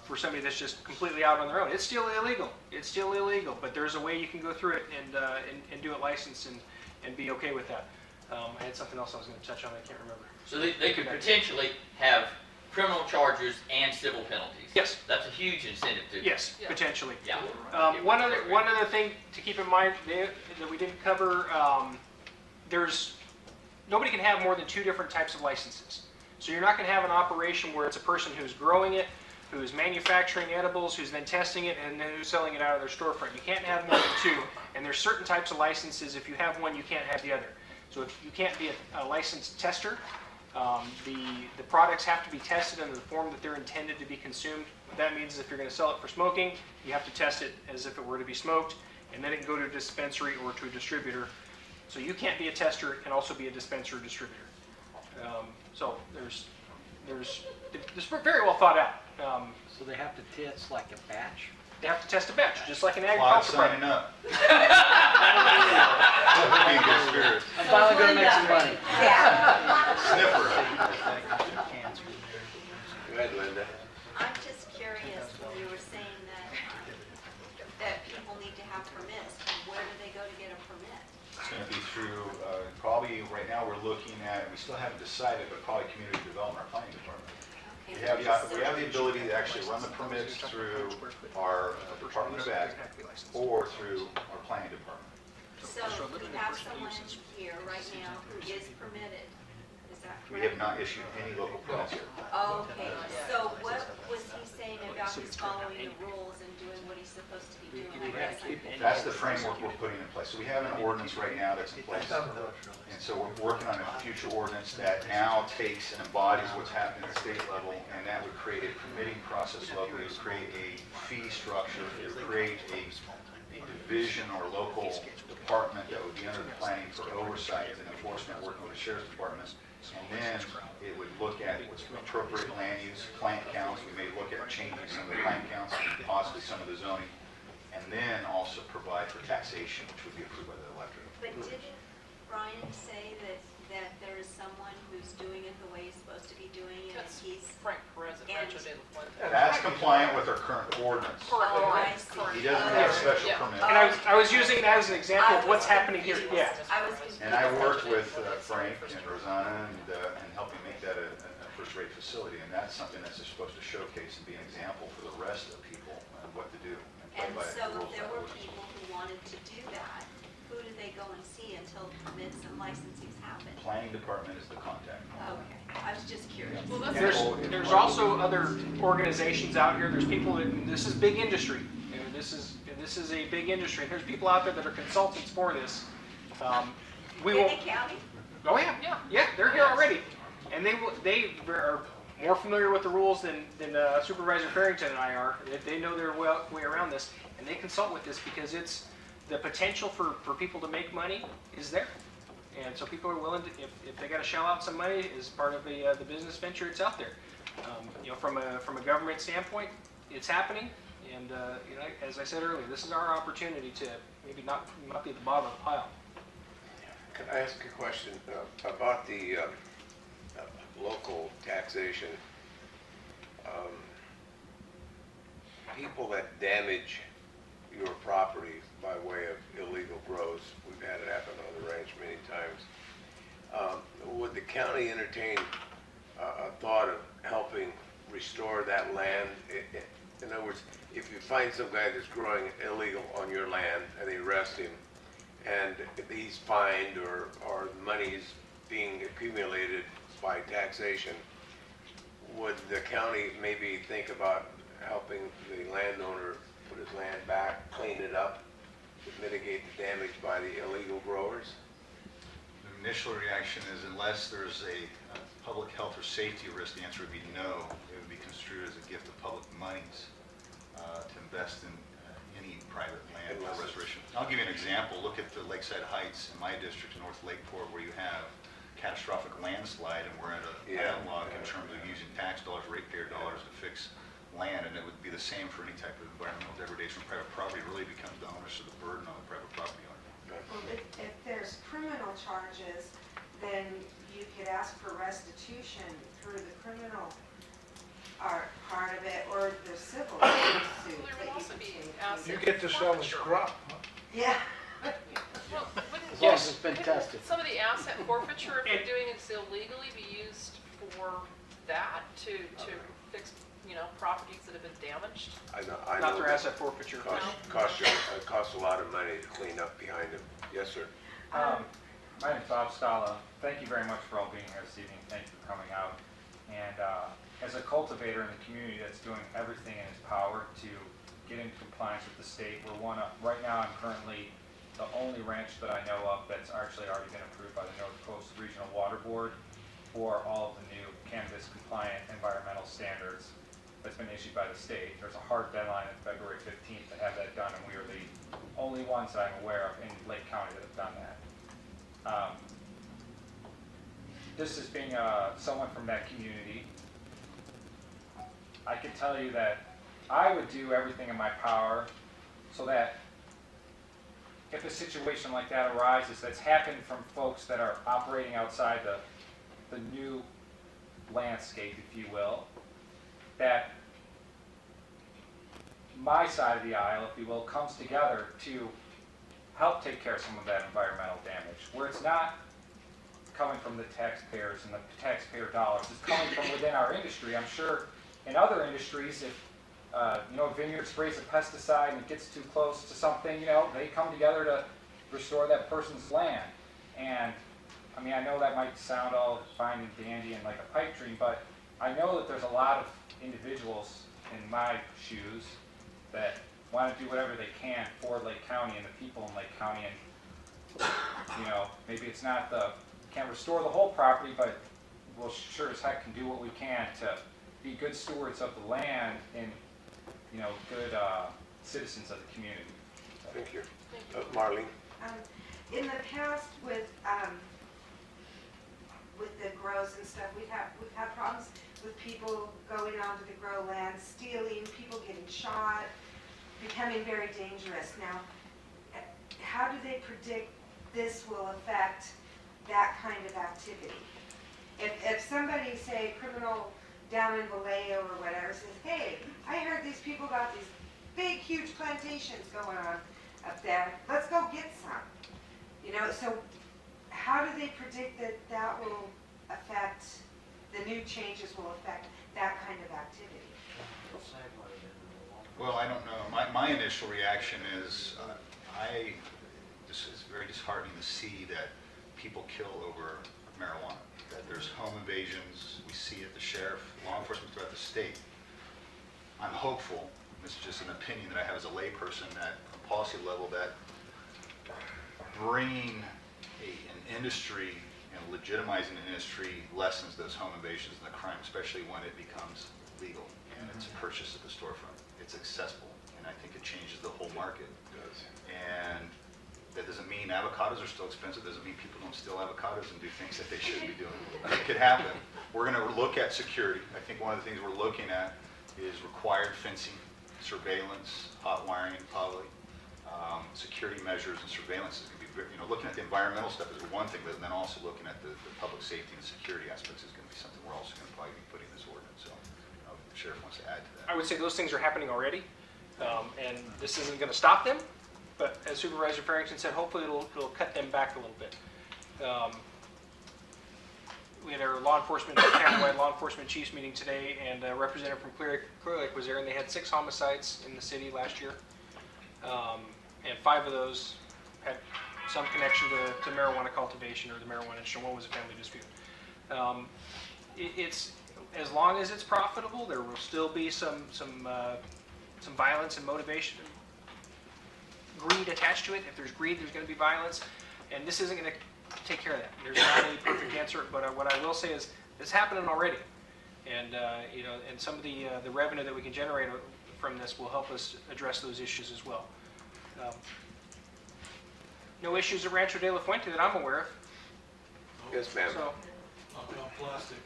for somebody that's just completely out on their own. It's still illegal. It's still illegal, but there's a way you can go through it and do it licensed and be okay with that. I had something else I was going to touch on. I can't remember. So they could potentially have criminal charges and civil penalties. Yes. That's a huge incentive to. Yes, potentially. Yeah. One other thing to keep in mind that we didn't cover, nobody can have more than 2 different types of licenses. So you're not going to have an operation where it's a person who's growing it, who's manufacturing edibles, who's then testing it, and then who's selling it out of their storefront. You can't have more than 2, and there's certain types of licenses. If you have one, you can't have the other. So if you can't be a licensed tester. The products have to be tested under the form that they're intended to be consumed. What that means is if you're going to sell it for smoking, you have to test it as if it were to be smoked, and then it can go to a dispensary or to a distributor. So you can't be a tester and also be a dispenser or distributor. So there's very well thought out. So they have to test like a batch? They have to test a batch, just like an A lot of agriculture signing product. up. Be in good spirits. I'm finally going to make some money. Sniffer. Go ahead, Linda. I'm just curious, when you were saying that people need to have permits, where do they go to get a permit? It's going to be through, probably right now we're looking at, we still haven't decided, but probably community development or planning department. We have the ability to actually run the permits through our Department of Ag or through our planning department. So we have someone here right now who is permitted, is that correct? We have not issued any local permits yet. Okay, so what was he saying about he's following the rules and doing what he's supposed to be doing? That's the framework we're putting in place. So we have an ordinance right now that's in place. And so we're working on a future ordinance that now takes and embodies what's happening at the state level, and that would create a permitting process locally, it would create a fee structure, it would create a division or local department that would be under the planning for oversight and enforcement, working with the sheriff's department. And then it would look at what's appropriate land use, plant counts. We may look at changing some of the plant counts and possibly some of the zoning. and then also provide for taxation, which would be approved by the electorate. But didn't Brian say that there is someone who's doing it the way he's supposed to be doing it, and That's he's... Frank Perez at Rancho de la Fuente. That's compliant with our current ordinance. Oh, I see. He doesn't have a special Yeah. permit. And I was using that as an example of what's happening here. Yeah. I was confused. And I worked with Frank and Rosanna and helping make that a first-rate facility, and that's something that's just supposed to showcase and be an example for the rest of people and what to do. And play by the so rules if there of that were ordinance. people who wanted to do that, who do they go and see until permits and licensings happen? Planning department is the contact. Okay, I was just curious. Well, that's There's also other organizations out here. There's people that, this is big industry. You know, this is a big industry. There's people out there that are consultants for this. We In will. the county? Oh yeah, they're here already, and they are more familiar with the rules than Supervisor Farrington and I are. They know their way around this, and they consult with this because it's the potential for people to make money is there, and so people are willing to, if they got to shell out some money as part of the business venture, it's out there. You know, from a government standpoint, it's happening, and you know, as I said earlier, this is our opportunity to maybe not be at the bottom of the pile. Can I ask a question about the local taxation? People that damage your property by way of illegal grows, we've had it happen on the ranch many times. Would the county entertain a thought of helping restore that land? In other words, if you find some guy that's growing illegal on your land and they arrest him, and if he's fined or money is being accumulated by taxation, would the county maybe think about helping the landowner put his land back, clean it up, to mitigate the damage by the illegal growers? The initial reaction is unless there's a public health or safety risk, the answer would be no. It would be construed as a gift of public monies to invest in any private land or restoration. I'll give you an example. Look at the Lakeside Heights in my district, North Lakeport, where you have catastrophic landslide, and we're at a landlock in terms of using tax dollars, ratepayer dollars to fix land, and it would be the same for any type of environmental degradation of private property. It really becomes the onus of the burden on the private property owner. Well, if there's criminal charges, then you could ask for restitution through the criminal part of it, or the civil suit Well, there that would you also could be take. asset You get to sell the forfeiture. scrub, huh? Yeah. Well, wouldn't- As long as it's been couldn't tested. Some of the asset forfeiture, if you're doing it illegally, be used for that to fix, you know, properties that have been damaged? I Not know through that asset forfeiture. costs a lot of money to clean up behind them. Yes, sir. My name's Bob Stala. Thank you very much for all being here this evening. Thank you for coming out. And as a cultivator in the community that's doing everything in its power to get into compliance with the state, right now I'm currently the only ranch that I know of that's actually already been approved by the North Coast Regional Water Board for all of the new cannabis compliant environmental standards that's been issued by the state. There's a hard deadline of February 15th to have that done, and we are the only ones that I'm aware of in Lake County that have done that. This is being someone from that community. I can tell you that I would do everything in my power so that if a situation like that arises that's happened from folks that are operating outside the new landscape, if you will, that my side of the aisle, if you will, comes together to help take care of some of that environmental damage, where it's not coming from the taxpayers and the taxpayer dollars. It's coming from within our industry. I'm sure in other industries, if you know, a vineyard sprays a pesticide and it gets too close to something, you know, they come together to restore that person's land. And I mean, I know that might sound all fine and dandy and like a pipe dream, but I know that there's a lot of individuals in my shoes that want to do whatever they can for Lake County and the people in Lake County. And you know, maybe it's not can't restore the whole property, but we'll sure as heck can do what we can to be good stewards of the land and, you know, good citizens of the community. Thank you. Marlene? In the past with the grows and stuff, we've had problems with people going onto the grow land, stealing, people getting shot. becoming very dangerous. Now, how do they predict this will affect that kind of activity? If somebody, say, criminal down in Vallejo or whatever, says, hey, I heard these people got these big, huge plantations going on up there, let's go get some. You know, so how do they predict that that will affect, the new changes will affect that kind of activity? Well, I don't know. My initial reaction is, this is very disheartening to see that people kill over marijuana, that there's home invasions. We see it, the sheriff, law enforcement throughout the state. I'm hopeful, this is just an opinion that I have as a layperson, that at a policy level, that bringing an industry and legitimizing an industry lessens those home invasions and the crime, especially when it becomes legal and it's purchased at the storefront. It's accessible, and I think it changes the whole market. And that doesn't mean avocados are still expensive, doesn't mean people don't steal avocados and do things that they shouldn't be doing. It could happen. We're going to look at security. I think one of the things we're looking at is required fencing, surveillance, hot wiring probably, security measures and surveillance is going to be, looking at the environmental stuff is one thing, but then also looking at the public safety and security aspects is going to be something we're also going to probably be putting in this ordinance. So if the sheriff wants to add to that. I would say those things are happening already, and this isn't going to stop them. But as Supervisor Farrington said, hopefully it'll cut them back a little bit. We had our countywide law enforcement chiefs meeting today, and a representative from Clear Lake was there, and they had 6 homicides in the city last year, and 5 of those had some connection to marijuana cultivation or the marijuana industry. One was a family dispute. It's as long as it's profitable, there will still be some violence and motivation. Greed attached to it. If there's greed, there's going to be violence, and this isn't going to take care of that. There's not a perfect answer, but what I will say is it's happening already, and and some of the revenue that we can generate from this will help us address those issues as well. No issues at Rancho de la Fuente that I'm aware of. Yes, ma'am. So, Plastic.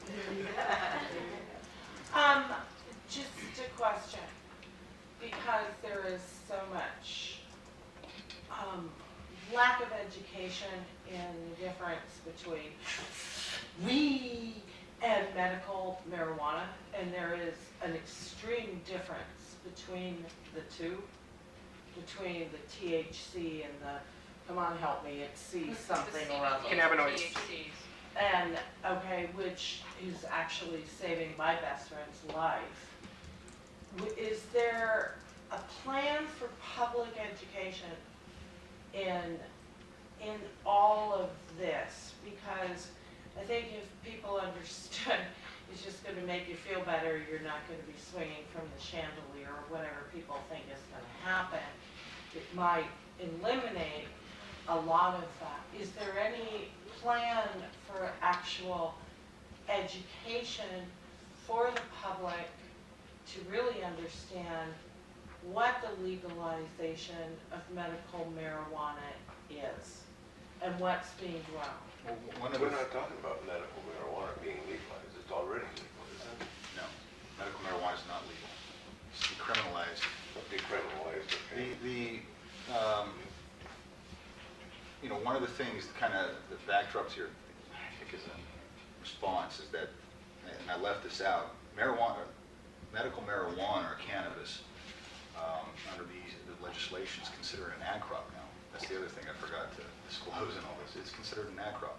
Just a question, because there is so much lack of education in the difference between weed and medical marijuana, and there is an extreme difference between the two, between the THC and the, come on, help me, it's C something or other. Cannabinoids. And, okay, which is actually saving my best friend's life. Is there a plan for public education in all of this? Because I think if people understood it's just going to make you feel better, you're not going to be swinging from the chandelier or whatever people think is going to happen, it might eliminate a lot of that. Is there any plan for actual education for the public to really understand what the legalization of medical marijuana is and what's being grown? Well, We're not talking about medical marijuana being legalized. It's already legal, isn't it? No, medical marijuana is not legal. It's decriminalized. Decriminalized, okay. One of the things, kind of the backdrop to your, I think, is a response is that, and I left this out, medical marijuana or cannabis under the legislation is considered an ag crop now. That's the other thing I forgot to disclose in all this. It's considered an ag crop.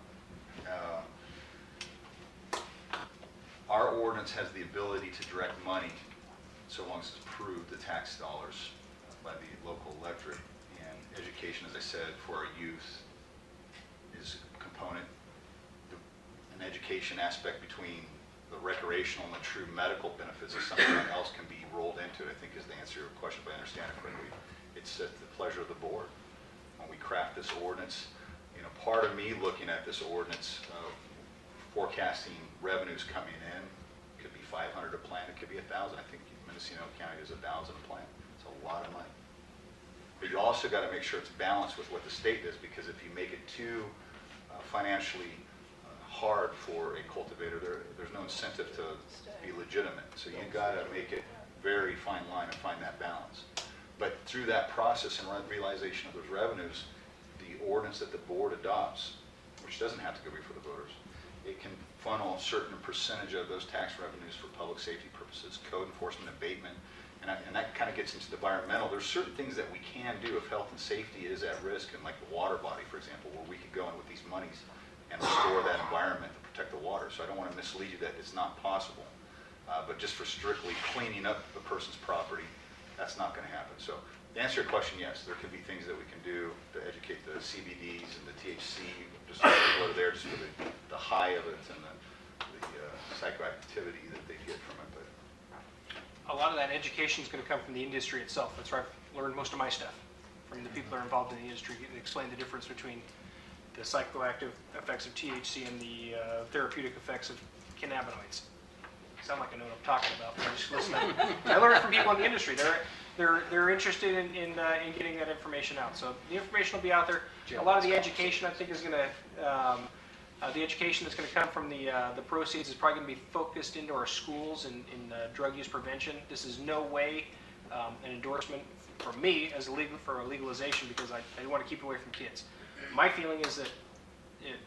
Our ordinance has the ability to direct money, so long as it's approved, the tax dollars by the local electorate. And education, as I said, for our youth is a component. An education aspect between the recreational and the true medical benefits of something else can be rolled into it, I think, is the answer to your question, if I understand it correctly. It's at the pleasure of the board. When we craft this ordinance, part of me looking at this ordinance, forecasting revenues coming in, could be 500 a plant, it could be 1,000. I think Mendocino County is 1,000 a plant. It's a lot of money. But you also got to make sure it's balanced with what the state does, because if you make it too financially hard for a cultivator, there's no incentive to be legitimate. So you got to make it very fine line and find that balance. But through that process and realization of those revenues, the ordinance that the board adopts, which doesn't have to go before the voters, it can funnel a certain percentage of those tax revenues for public safety purposes, code enforcement, abatement, and that kind of gets into the environmental. There's certain things that we can do if health and safety is at risk, and like the water body, for example, where we could go in with these monies and restore that environment to protect the water. So I don't want to mislead you that it's not possible. But just for strictly cleaning up a person's property, that's not going to happen. So to answer your question, yes, there could be things that we can do to educate the CBDs and the THC, just so people are there just for the high of it and the psychoactivity that they get from it. But A lot of that education is going to come from the industry itself. That's where I've learned most of my stuff, from the people that are involved in the industry. They explain the difference between the psychoactive effects of THC and the therapeutic effects of cannabinoids. Sound like I know what I'm talking about, but I just listen. I learned it from people in the industry. They're interested in getting that information out. So the information will be out there. A lot of the education, I think, is going to the education that's going to come from the proceeds is probably going to be focused into our schools in drug use prevention. This is no way an endorsement for me as for a legalization, because I want to keep it away from kids. My feeling is that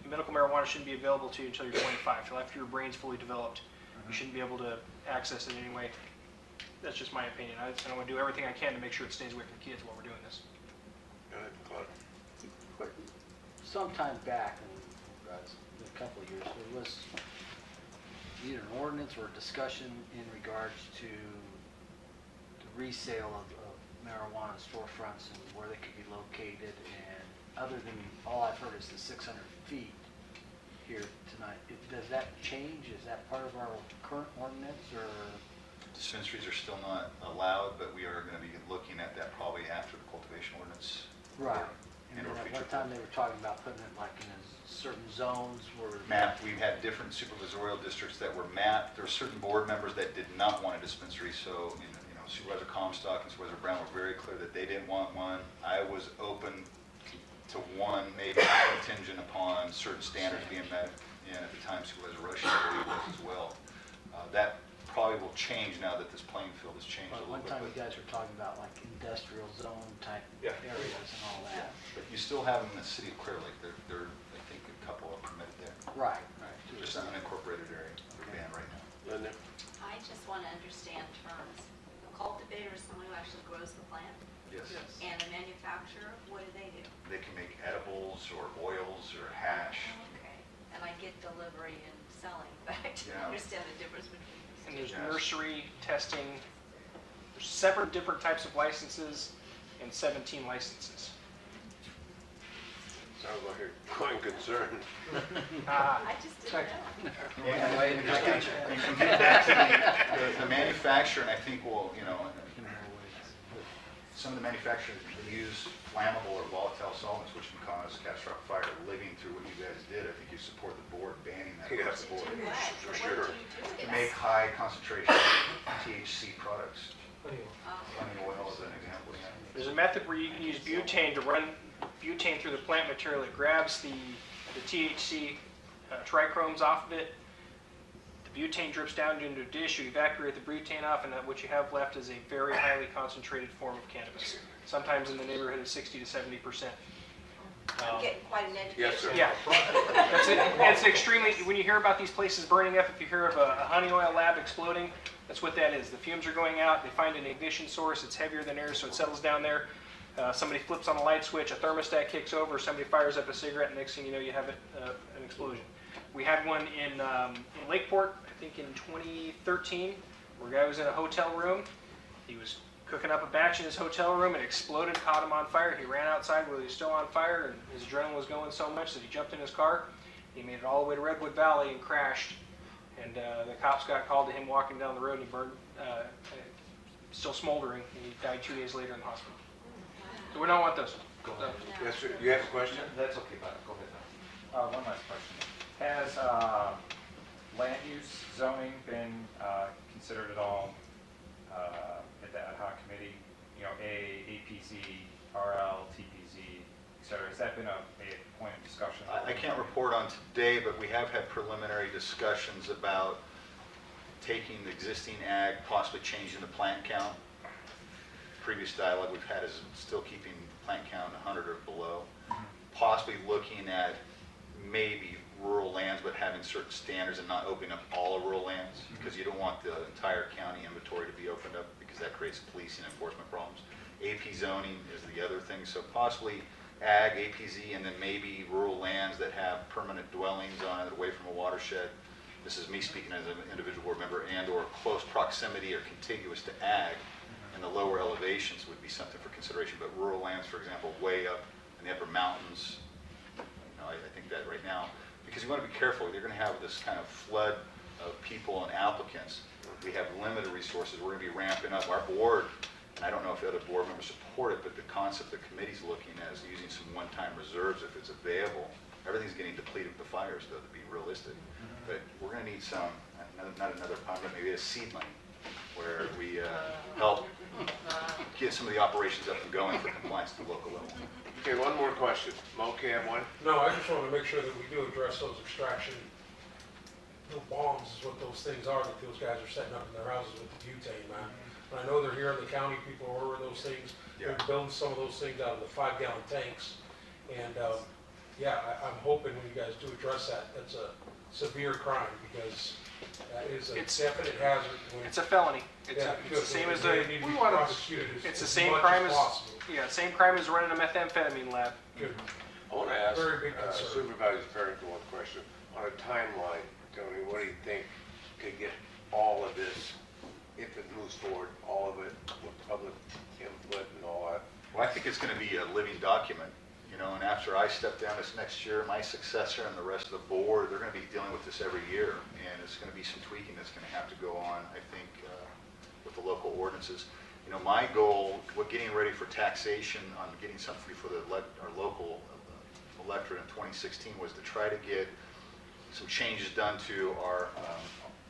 medical marijuana shouldn't be available to you until you're 25, until after your brain's fully developed. You shouldn't be able to access it in any way. That's just my opinion. I want to do everything I can to make sure it stays away from kids while we're doing this. Go ahead, Claude. Sometime back, a couple of years, there was either an ordinance or a discussion in regards to the resale of marijuana storefronts and where they could be located. And other than, all I've heard is the 600 feet here tonight. Does that change? Is that part of our current ordinance, or? dispensaries are still not allowed, but we are going to be looking at that probably after the cultivation ordinance. Right. And or then at future. one time they were talking about putting it like in certain zones where. Mapped. We've had different supervisorial districts that were mapped. There were certain board members that did not want a dispensary, so Supervisor Comstock and Supervisor Brown were very clear that they didn't want one. I was open to one, maybe contingent upon certain standards being met, and at the time Supervisor Rush, I believe, was as well. That probably will change now that this playing field has changed a little One bit. time you guys were talking about like industrial zone type areas and all that. But you still have them in the city of Clear Lake. There, I think a couple are permitted there. Right. Just an unincorporated area. They're banned right now. Linda? I just want to understand terms. A cultivator is someone who actually grows the plant, Yes. and a manufacturer, what do they do? They can make edibles or oils or hash. Okay, and I get delivery and selling, but I don't understand the difference between these. And there's nursery testing. There's 7 different types of licenses and 17 licenses. Sounds like you're quite concerned. I just didn't know. You can get back to the manufacturer, and I think some of the manufacturers use flammable or volatile solvents, which can cause catastrophic fire. Living through what you guys did, I think you support the board banning that across the board. For sure. To make high concentration THC products. Honey oil is an example. There's a method where you can use butane to run butane through the plant material. It grabs the THC trichromes off of it. The butane drips down into a dish. You evaporate the butane off, and what you have left is a very highly concentrated form of cannabis. Sometimes in the neighborhood of 60 to 70%. I'm getting quite an education. Yes, sir. Yeah, that's it. It's extremely. When you hear about these places burning up, if you hear of a honey oil lab exploding, that's what that is. The fumes are going out. They find an ignition source. It's heavier than air, so it settles down there. Somebody flips on a light switch, a thermostat kicks over, somebody fires up a cigarette, and next thing you know, you have an explosion. We had one in Lakeport, I think in 2013, where a guy was in a hotel room. He was cooking up a batch in his hotel room. It exploded, caught him on fire. He ran outside where he was still on fire, and his adrenaline was going so much that he jumped in his car. He made it all the way to Redwood Valley and crashed. And the cops got called to him walking down the road, and he burned, still smoldering, and he died 2 days later in the hospital. So we don't want those. Go ahead. Yes, sir. You have a question? That's okay, but go ahead. One last question. Has land use zoning been considered at all at the ad hoc committee? APZ, RL, TPZ, et cetera. Has that been a point of discussion? I can't report on today, but we have had preliminary discussions about taking the existing ag, possibly changing the plant count. previous dialogue we've had is still keeping plant count 100 or below. Possibly looking at maybe rural lands, but having certain standards and not opening up all of rural lands, because you don't want the entire county inventory to be opened up, because that creates policing and enforcement problems. AP zoning is the other thing, so possibly ag, APZ, and then maybe rural lands that have permanent dwellings on it away from a watershed. This is me speaking as an individual board member, and or close proximity or contiguous to ag, and the lower elevations would be something for consideration. But rural lands, for example, way up in the upper mountains, I think that right now, because you want to be careful, you're going to have this kind of flood of people and applicants. We have limited resources. We're going to be ramping up our board, and I don't know if the other board members support it, but the concept the committee's looking at is using some one-time reserves if it's available. Everything's getting depleted with the fires, though, to be realistic. But we're going to need some, not another pun, but maybe a seed money, where we help get some of the operations up and going for compliance at the local level. Okay, one more question. Mo, can I have one? No, I just want to make sure that we do address those extraction, the bombs is what those things are that those guys are setting up in their houses with the butane, man. And I know they're here in the county, people are ordering those things. They're building some of those things out of the 5-gallon tanks. And yeah, I'm hoping when you guys do address that, that's a severe crime, because that is a definite hazard. It's a felony. It's the same as a, it's the same crime as, same crime as running a methamphetamine lab. Good. I want to ask Very big concern. Supervisor Farrington one question. On a timeline, Tony, what do you think could get all of this, if it moves forward, all of it, with public input and all that? Well, I think it's going to be a living document, and after I step down this next year, my successor and the rest of the board, they're going to be dealing with this every year, and it's going to be some tweaking that's going to have to go on, I think, with the local ordinances. My goal, getting ready for taxation on getting something before our local electorate in 2016 was to try to get some changes done to our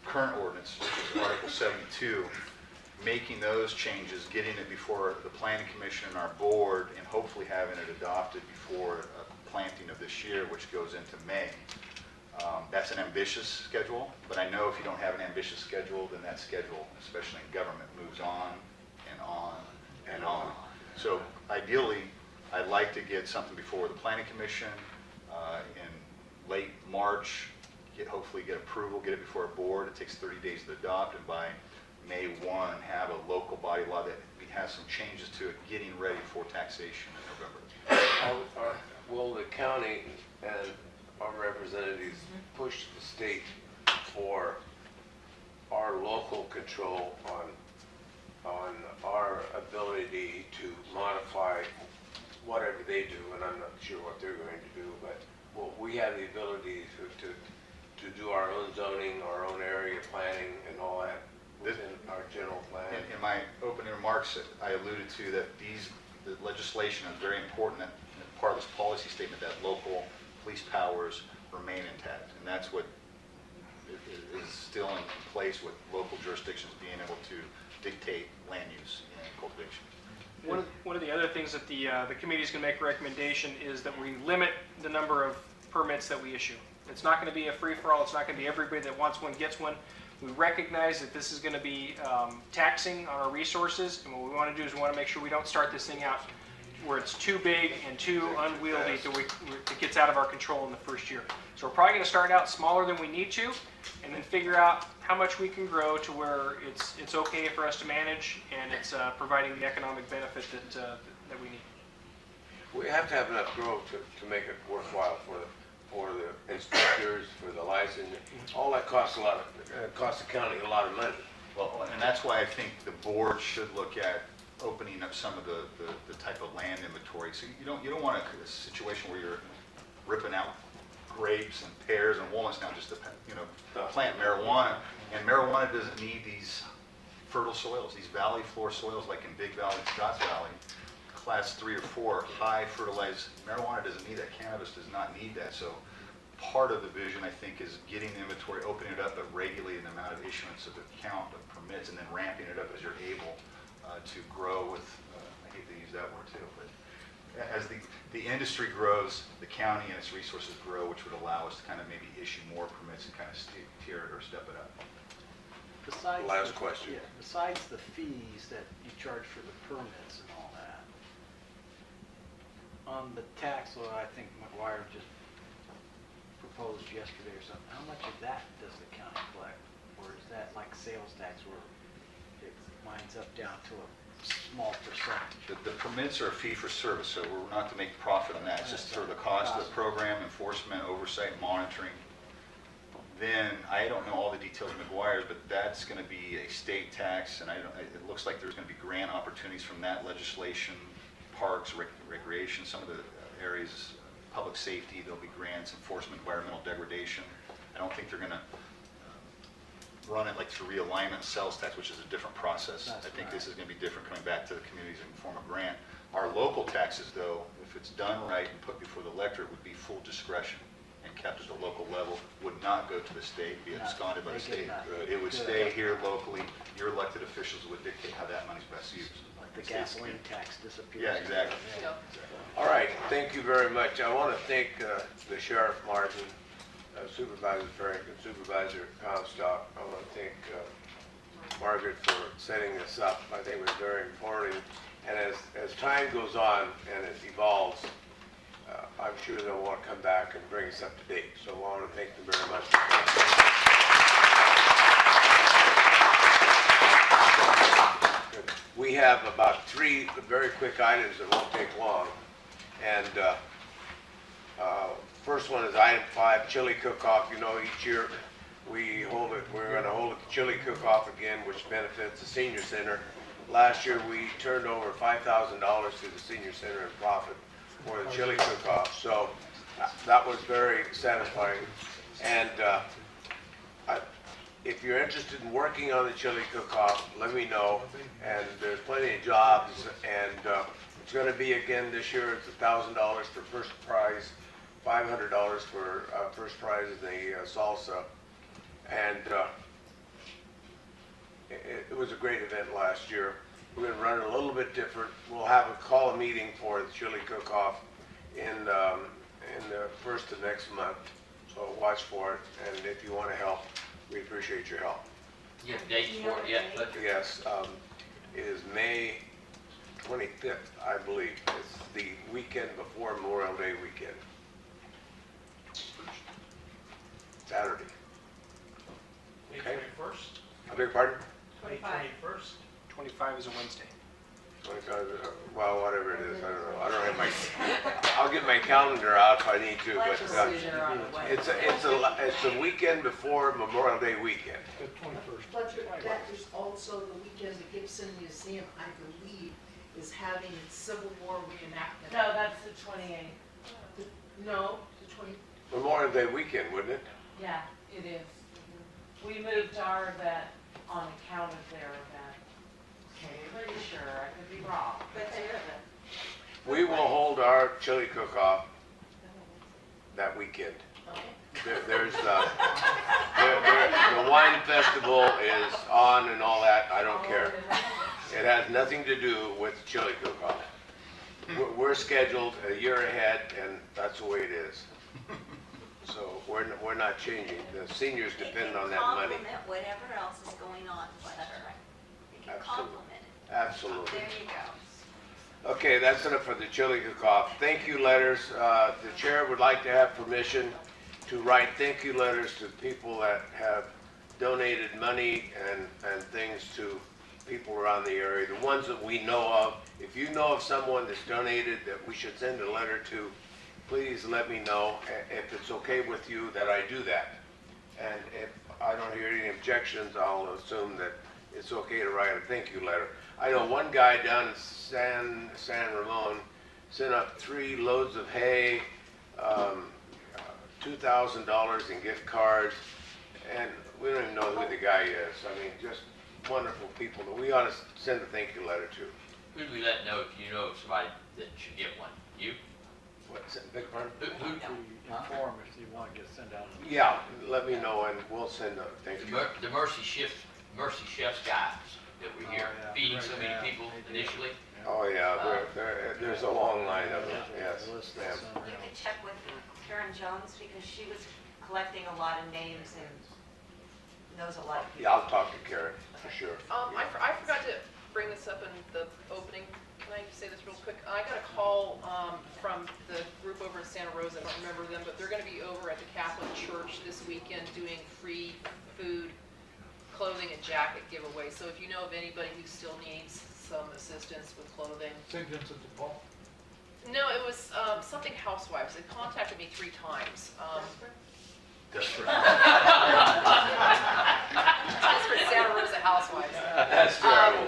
current ordinance, which is Article 72, making those changes, getting it before the Planning Commission and our board, and hopefully having it adopted before planting of this year, which goes into May. That's an ambitious schedule, but I know if you don't have an ambitious schedule, then that schedule, especially in government, moves on and on and on. So ideally, I'd like to get something before the Planning Commission in late March, hopefully get approval, get it before a board. It takes 30 days to adopt, and by May 1, have a local body law that has some changes to it, getting ready for taxation in November. Will the county and our representatives push the state for our local control on our ability to modify whatever they do? And I'm not sure what they're going to do, but we have the ability to do our own zoning, our own area planning and all that within our general plan. In my opening remarks, I alluded to that the legislation is very important, that part of this policy statement, that local police powers remain intact. And that's what is still in place with local jurisdictions being able to dictate land use and cultivation. One of the other things that the committee's going to make a recommendation is that we limit the number of permits that we issue. It's not going to be a free-for-all. It's not going to be everybody that wants one gets one. We recognize that this is going to be taxing on our resources, and what we want to do is we want to make sure we don't start this thing out where it's too big and too unwieldy that it gets out of our control in the first year. So we're probably going to start out smaller than we need to, and then figure out how much we can grow to where it's okay for us to manage, and it's providing the economic benefit that we need. We have to have enough growth to make it worthwhile for the inspectors, for the license. All that costs costs the county a lot of money. Well, and that's why I think the board should look at opening up some of the type of land inventory. So you don't want a situation where you're ripping out grapes and pears and walnuts now just to plant marijuana. And marijuana doesn't need these fertile soils, these valley floor soils like in Big Valley, Scotts Valley, class 3 or 4, high fertilized. Marijuana doesn't need that. Cannabis does not need that. So part of the vision, I think, is getting the inventory, opening it up, but regulating the amount of issuance of the count of permits, and then ramping it up as you're able to grow with, I hate to use that word too, but as the industry grows, the county and its resources grow, which would allow us to kind of maybe issue more permits and kind of tier it or step it up. besides. Last question. Yeah, besides the fees that you charge for the permits and all that, on the tax law, I think McGuire just proposed yesterday or something, how much of that does the county collect? Or is that like sales tax where it winds up down to a small percentage? The permits are a fee for service, so we're not to make profit on that. It's just for the cost of the program, enforcement, oversight, monitoring. Then, I don't know all the details of McGuire's, but that's going to be a state tax, and it looks like there's going to be grant opportunities from that legislation, parks, recreation, some of the areas, public safety, there'll be grants, enforcement, environmental degradation. I don't think they're going to run it like through realignment sales tax, which is a different process. I think this is going to be different coming back to the communities in the form of grant. Our local taxes, though, if it's done right and put before the electorate, would be full discretion and kept at the local level, would not go to the state, be absconded by the state. It would stay here locally. Your elected officials would dictate how that money's best used. Like the gasoline tax disappears. Yeah, exactly. All right, thank you very much. I want to thank the Sheriff Martin, Supervisor Farrington, Supervisor Comstock. I want to thank Margaret for setting this up. I think it was very important. And as time goes on and it evolves, I'm sure they'll want to come back and bring us up to date. So I want to thank them very much. We have about 3 very quick items that won't take long. And first one is item 5, chili cook-off. You know, each year we hold it. We're going to hold the chili cook-off again, which benefits the senior center. Last year we turned over $5,000 to the senior center in profit for the chili cook-off. So that was very satisfying. And if you're interested in working on the chili cook-off, let me know. And there's plenty of jobs. And it's going to be again this year. It's $1,000 for first prize, $500 for first prize in the salsa. And it was a great event last year. We're going to run it a little bit different. We'll call a meeting for the chili cook-off in the first of next month. So watch for it. And if you want to help, we appreciate your help. You have dates for it yet, Fletcher? Yes, it is May 25th, I believe. It's the weekend before Memorial Day weekend. Saturday. May Okay. 21st? I beg your pardon? May 21st? 25 is a Wednesday. 25, well, whatever it is, I don't know. I don't have my, I'll get my calendar out if I need to, but it's a weekend before Memorial Day weekend. The 21st. Fletcher, that is also the weekend the Gibson Museum, I believe, is having its Civil War reenactment. No, that's the 28th. No, the 20, Memorial Day weekend, wouldn't it? Yeah, it is. We moved our event on account of their event. Pretty sure, I could be wrong. But their event. We will hold our chili cook-off that weekend. There's the wine festival is on and all that. I don't care. It has nothing to do with chili cook-off. We're scheduled a year ahead, and that's the way it is. So we're not changing. The seniors depend on that money. It can complement whatever else is going on, Fletcher. It can Absolutely. complement it. Absolutely. There you go. Okay, that's enough for the chili cook-off. Thank you letters. The chair would like to have permission to write thank you letters to people that have donated money and things to people around the area, the ones that we know of. If you know of someone that's donated that we should send a letter to, please let me know if it's okay with you that I do that. And if I don't hear any objections, I'll assume that it's okay to write a thank you letter. I know one guy down in San Ramon sent up 3 loads of hay, $2,000 in gift cards, and we don't even know who the guy is. I mean, just wonderful people that we ought to send a thank you letter to. Who do we let know if you know of somebody that should get one? You? What's that, beg your pardon? Who? Inform if you want to send out. Yeah, let me know and we'll send a thank you. The Mercy Chef's guys that we hear feeding so many people initially. Oh, yeah, there's a long line of them, yes, ma'am. You can check with Karen Jones because she was collecting a lot of names and knows a lot of people. Yeah, I'll talk to Karen, for sure. I forgot to bring this up in the opening. Can I say this real quick? I got a call from the group over in Santa Rosa. I don't remember them, but they're going to be over at the Catholic Church this weekend doing free food, clothing, and jacket giveaway. So if you know of anybody who still needs some assistance with clothing. St. Vincent de Paul. No, it was something housewives. They contacted me 3 times. Desperate. Desperate Santa Rosa housewives. That's terrible.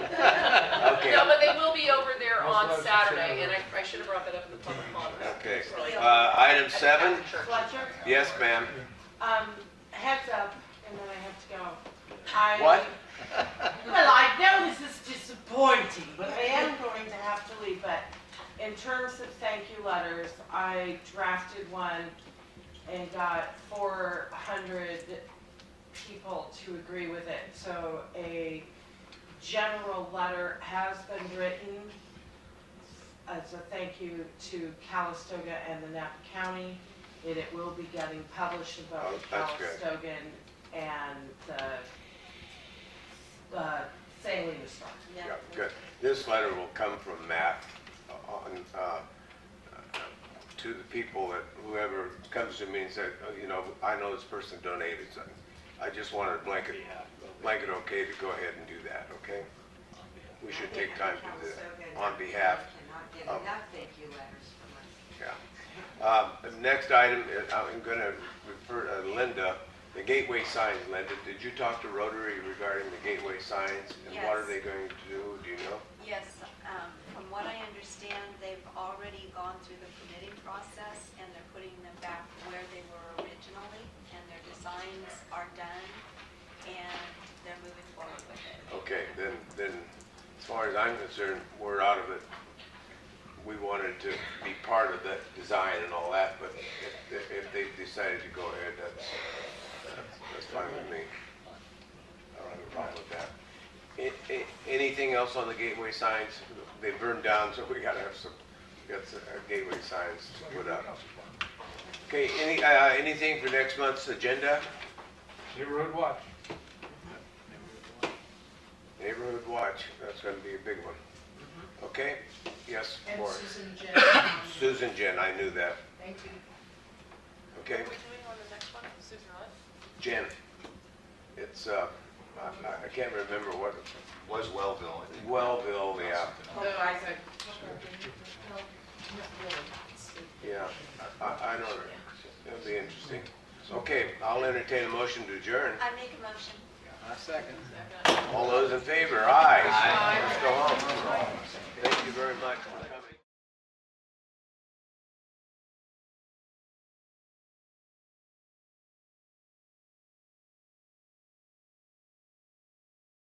Okay. No, but they will be over there on Saturday, and I should have brought that up in the public comment. Okay. Item 7? Fletcher, Yes, ma'am. heads up, and then I have to go. What? Well, I know this is disappointing, but I am going to have to leave. But in terms of thank you letters, I drafted one and got 400 people to agree with it. So a general letter has been written as a thank you to Calistoga and the Napa County. It will be getting published in both that's good. Calistogan and the Saline Star. Yeah, good. This letter will come from Matt to the people that whoever comes to me and said, oh, you know, I know this person donated something. I just wanted blanket okay to go ahead and do that, okay? We should take time to do that on behalf Cannot get of, enough thank you letters from us. yeah. Next item, I'm gonna refer to Linda, the gateway signs. Linda, did you talk to Rotary regarding the gateway signs? And what are they Yes. going to do, do you know? Yes, from what I understand, they've already gone through the permitting process and they're putting them back where they were originally, and their designs are done and they're moving forward with it. Okay, then as far as I'm concerned, we're out of it. We wanted to be part of that design and all that, but if they decided to go ahead, that's fine with me. I don't have a problem with that. Anything else on the gateway signs? They burned down, so we gotta have some gateway signs to put up. Okay, anything for next month's agenda? Neighborhood watch. Neighborhood watch, that's gonna be a big one. Okay, yes, And Maureen. Susan Jen. Susan Jen, I knew that. Thank you. Okay, What are we doing on the next one? Susan, what? Jen. It's, I can't remember what, Was Wellville, I think. Wellville, yeah. Oh, I see. Yeah, I don't know. It'll be interesting. Okay, I'll entertain a motion to adjourn. I make a motion. I second. All those in favor, aye. Let's go home. Thank you very much.